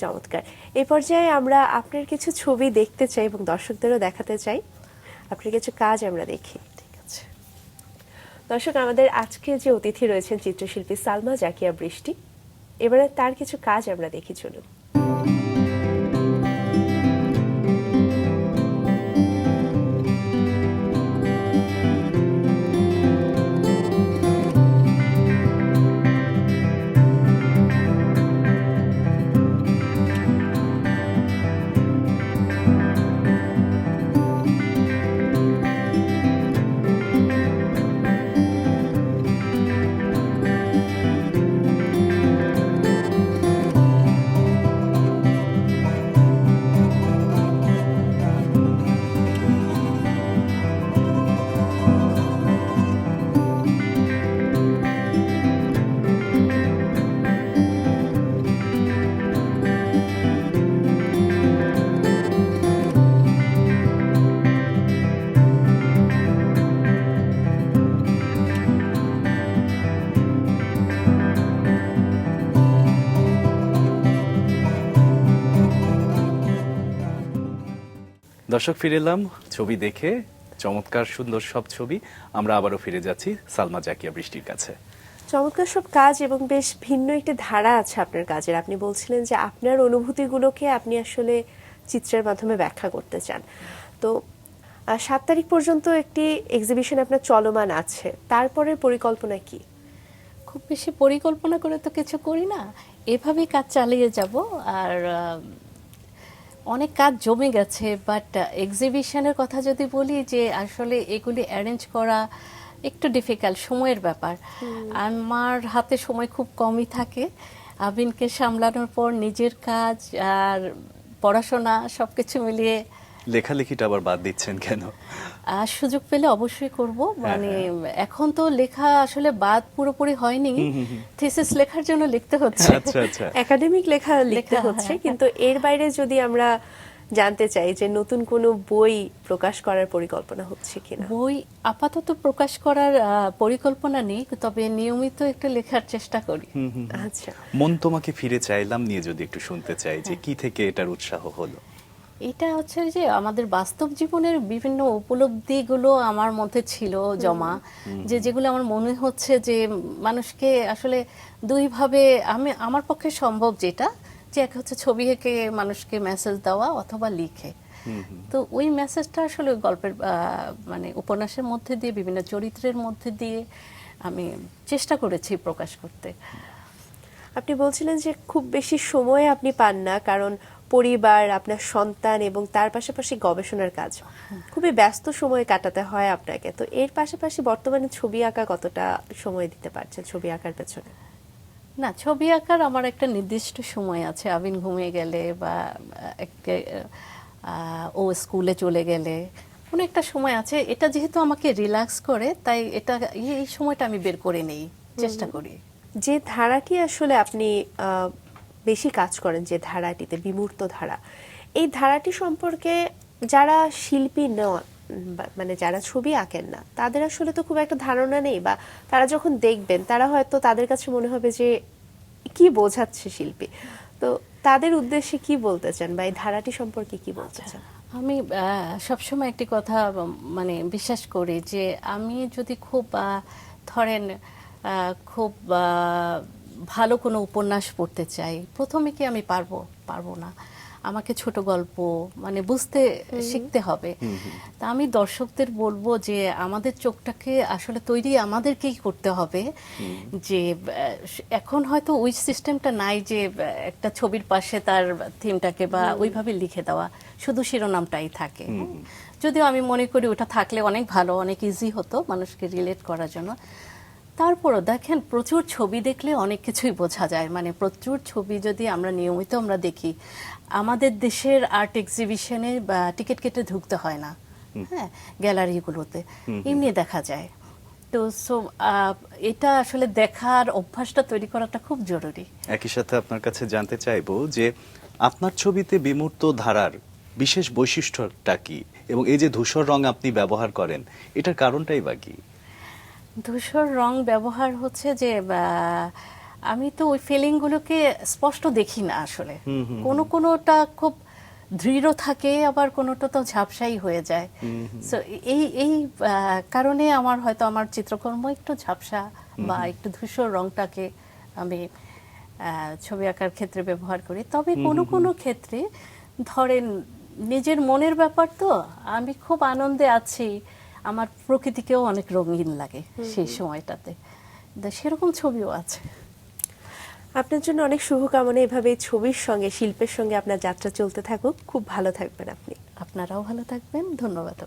চমৎকার। এই পর্যায়ে আমরা আপনার কিছু ছবি দেখতে চাই এবং দর্শকদেরও দেখাতে চাই। আপনার কিছু কাজ আমরা দেখি। ঠিক আছে দর্শক, আমাদের আজকে যে অতিথি রয়েছেন চিত্রশিল্পী সালমা জাকিয়া বৃষ্টি, এবারে তার কিছু কাজ আমরা দেখি, চলুন। দর্শক, ফিরে এলাম ছবি দেখে, চমৎকার সুন্দর সব ছবি। আমরা আবারও ফিরে যাচ্ছি সালমা জাকিয়া বৃষ্টির কাছে। চমৎকার সব কাজ এবং বেশ ভিন্ন একটি ধারা আছে আপনার কাজের। আপনি বলছিলেন যে আপনার অনুভূতিগুলোকে আপনি আসলে চিত্রের মাধ্যমে ব্যাখ্যা করতে চান। তো 7 তারিখ পর্যন্ত একটি এক্সিবিশন আপনার চলমান আছে, তারপরের পরিকল্পনা কি? খুব বেশি পরিকল্পনা করে তো কিছু করি না, এভাবেই কাজ চালিয়ে যাব। আর অনেক কাজ জমে গেছে, বাট এক্সিবিশনের কথা যদি বলি, যে আসলে এগুলি অ্যারেঞ্জ করা একটু ডিফিকাল্ট, সময়ের ব্যাপার। আমার হাতে সময় খুব কমই থাকে। আবিনকে সামলানোর পর নিজের কাজ আর পড়াশোনা সবকিছু মিলিয়ে। লেখালেখিটা আবার বাদ দিচ্ছেন কেন? সুযোগ পেলে অবশ্যই করব। মানে এখন তো লেখা আসলে বাদ পুরোপুরি হয়নি, থিসিস লেখার জন্য লিখতে হচ্ছে। আচ্ছা আচ্ছা। একাডেমিক লেখা লিখতে হচ্ছে, কিন্তু এর বাইরে যদি আমরা জানতে চাই যে নতুন কোনো বই প্রকাশ করার পরিকল্পনা হচ্ছে কিনা? বই আপাতত প্রকাশ করার পরিকল্পনা নেই, তবে নিয়মিত একটু লেখার চেষ্টা করি। আচ্ছা, মন তোমাকে ফিরে চাইলাম নিয়ে যদি একটু শুনতে চাই, যে কি থেকে এটার উৎসাহ হলো? এটা হচ্ছে যে আমাদের বাস্তব জীবনের বিভিন্ন উপলব্ধিগুলো আমার মধ্যে ছিল জমা, যেগুলো আমার মনে হচ্ছে যে মানুষকে আসলে দুইভাবে আমার পক্ষে সম্ভব, যেটা যে এক হচ্ছে ছবি এঁকে মানুষকে মেসেজ দেওয়া অথবা লিখে। তো ওই মেসেজটা আসলে গল্পের মানে উপন্যাসের মধ্যে দিয়ে, বিভিন্ন চরিত্রের মধ্যে দিয়ে আমি চেষ্টা করেছি প্রকাশ করতে। আপনি বলছিলেন যে খুব বেশি সময় আপনি পান না, কারণ পরিবার, আপনার সন্তান এবং তার পাশাপাশি গবেষণার কাজ, খুবই ব্যস্ত সময় কাটাতে হয় আপনাকে। তো এর পাশাপাশি বর্তমানে ছবি আঁকা কতটা সময় দিতে পারছেন ছবি আঁকার পেছনে? না, ছবি আঁকার আমার একটা নির্দিষ্ট সময় আছে। আবিন ঘুমিয়ে গেলে বা একটা ও স্কুলে চলে গেলে কোনো একটা সময় আছে। এটা যেহেতু আমাকে রিল্যাক্স করে, তাই এটা এই সময়টা আমি বের করে নেই, চেষ্টা করি। যে ধারাটি আসলে আপনি বেশি কাজ করেন, যে ধারাটিতে বিমূর্ত ধারা, এই ধারাটি সম্পর্কে যারা শিল্পী নন, মানে যারা ছবি আঁকেন না, তাদের আসলে তো খুব একটা ধারণা নেই, বা তারা যখন দেখবেন তারা হয়তো তাদের কাছে মনে হবে যে কি বোঝাচ্ছে শিল্পী। তো তাদের উদ্দেশ্যে কি বলতে চান, বা এই ধারাটি সম্পর্কে কি বলতে চান? আমি সবসময় একটি কথা মানে বিশ্বাস করি যে আমি যদি খুব ধরেন খুব ভালো কোনো উপন্যাস পড়তে চাই, প্রথমে কি আমি পারবো না। আমাকে ছোট গল্প মানে বুঝতে শিখতে হবে। তা আমি দর্শকদের বলবো যে আমাদের চোখটাকে আসলে তৈরি আমাদেরকেই করতে হবে। যে এখন হয়তো ওই সিস্টেমটা নাই যে একটা ছবির পাশে তার থিমটাকে বা ওইভাবে লিখে দেওয়া, শুধু শিরোনামটাই থাকে। যদিও আমি মনে করি ওটা থাকলে অনেক ভালো, অনেক ইজি হতো মানুষকে রিলেট করার জন্য। তারপরও দেখেন, প্রচুর ছবি দেখলে অনেক কিছুই বোঝা যায়। মানে প্রচুর ছবি যদি আমরা নিয়মিত দেখি, আমাদের দেশের আর্ট এক্সিবিশনে বা টিকিট কেটে ঢুকতে হয় না, হ্যাঁ, গ্যালারিগুলোতে এমনি দেখা যায়। তো এটা আসলে দেখার অভ্যাসটা তৈরি করাটা খুব জরুরি। একই সাথে আপনার কাছে জানতে চাইবো যে আপনার ছবিতে বিমূর্ত ধারার বিশেষ বৈশিষ্ট্যটা কি, এবং এই যে ধূসর রং আপনি ব্যবহার করেন, এটার কারণটাই বা কি? ধূসর রং ব্যবহার হচ্ছে যে আমি তো ওই ফিলিংগুলোকে স্পষ্ট দেখি না আসলে। কোনোটা খুব দৃঢ় থাকে, আবার কোনোটা তো ঝাপসাই হয়ে যায়। সো এই কারণে আমার চিত্রকর্ম একটু ঝাপসা বা একটু ধূসর রংটাকে আমি ছবি আঁকার ক্ষেত্রে ব্যবহার করি। তবে কোনো ক্ষেত্রে ধরেন নিজের মনের ব্যাপার, তো আমি খুব আনন্দে আছি, আমার প্রকৃতিকেও অনেক রঙিন লাগে সেই সময়টাতে, সেরকম ছবিও আছে। আপনার জন্য অনেক শুভকামনা। এভাবে ছবির সঙ্গে, শিল্পের সঙ্গে আপনার যাত্রা চলতে থাকুক। খুব ভালো থাকবেন আপনি। আপনারাও ভালো থাকবেন। ধন্যবাদ।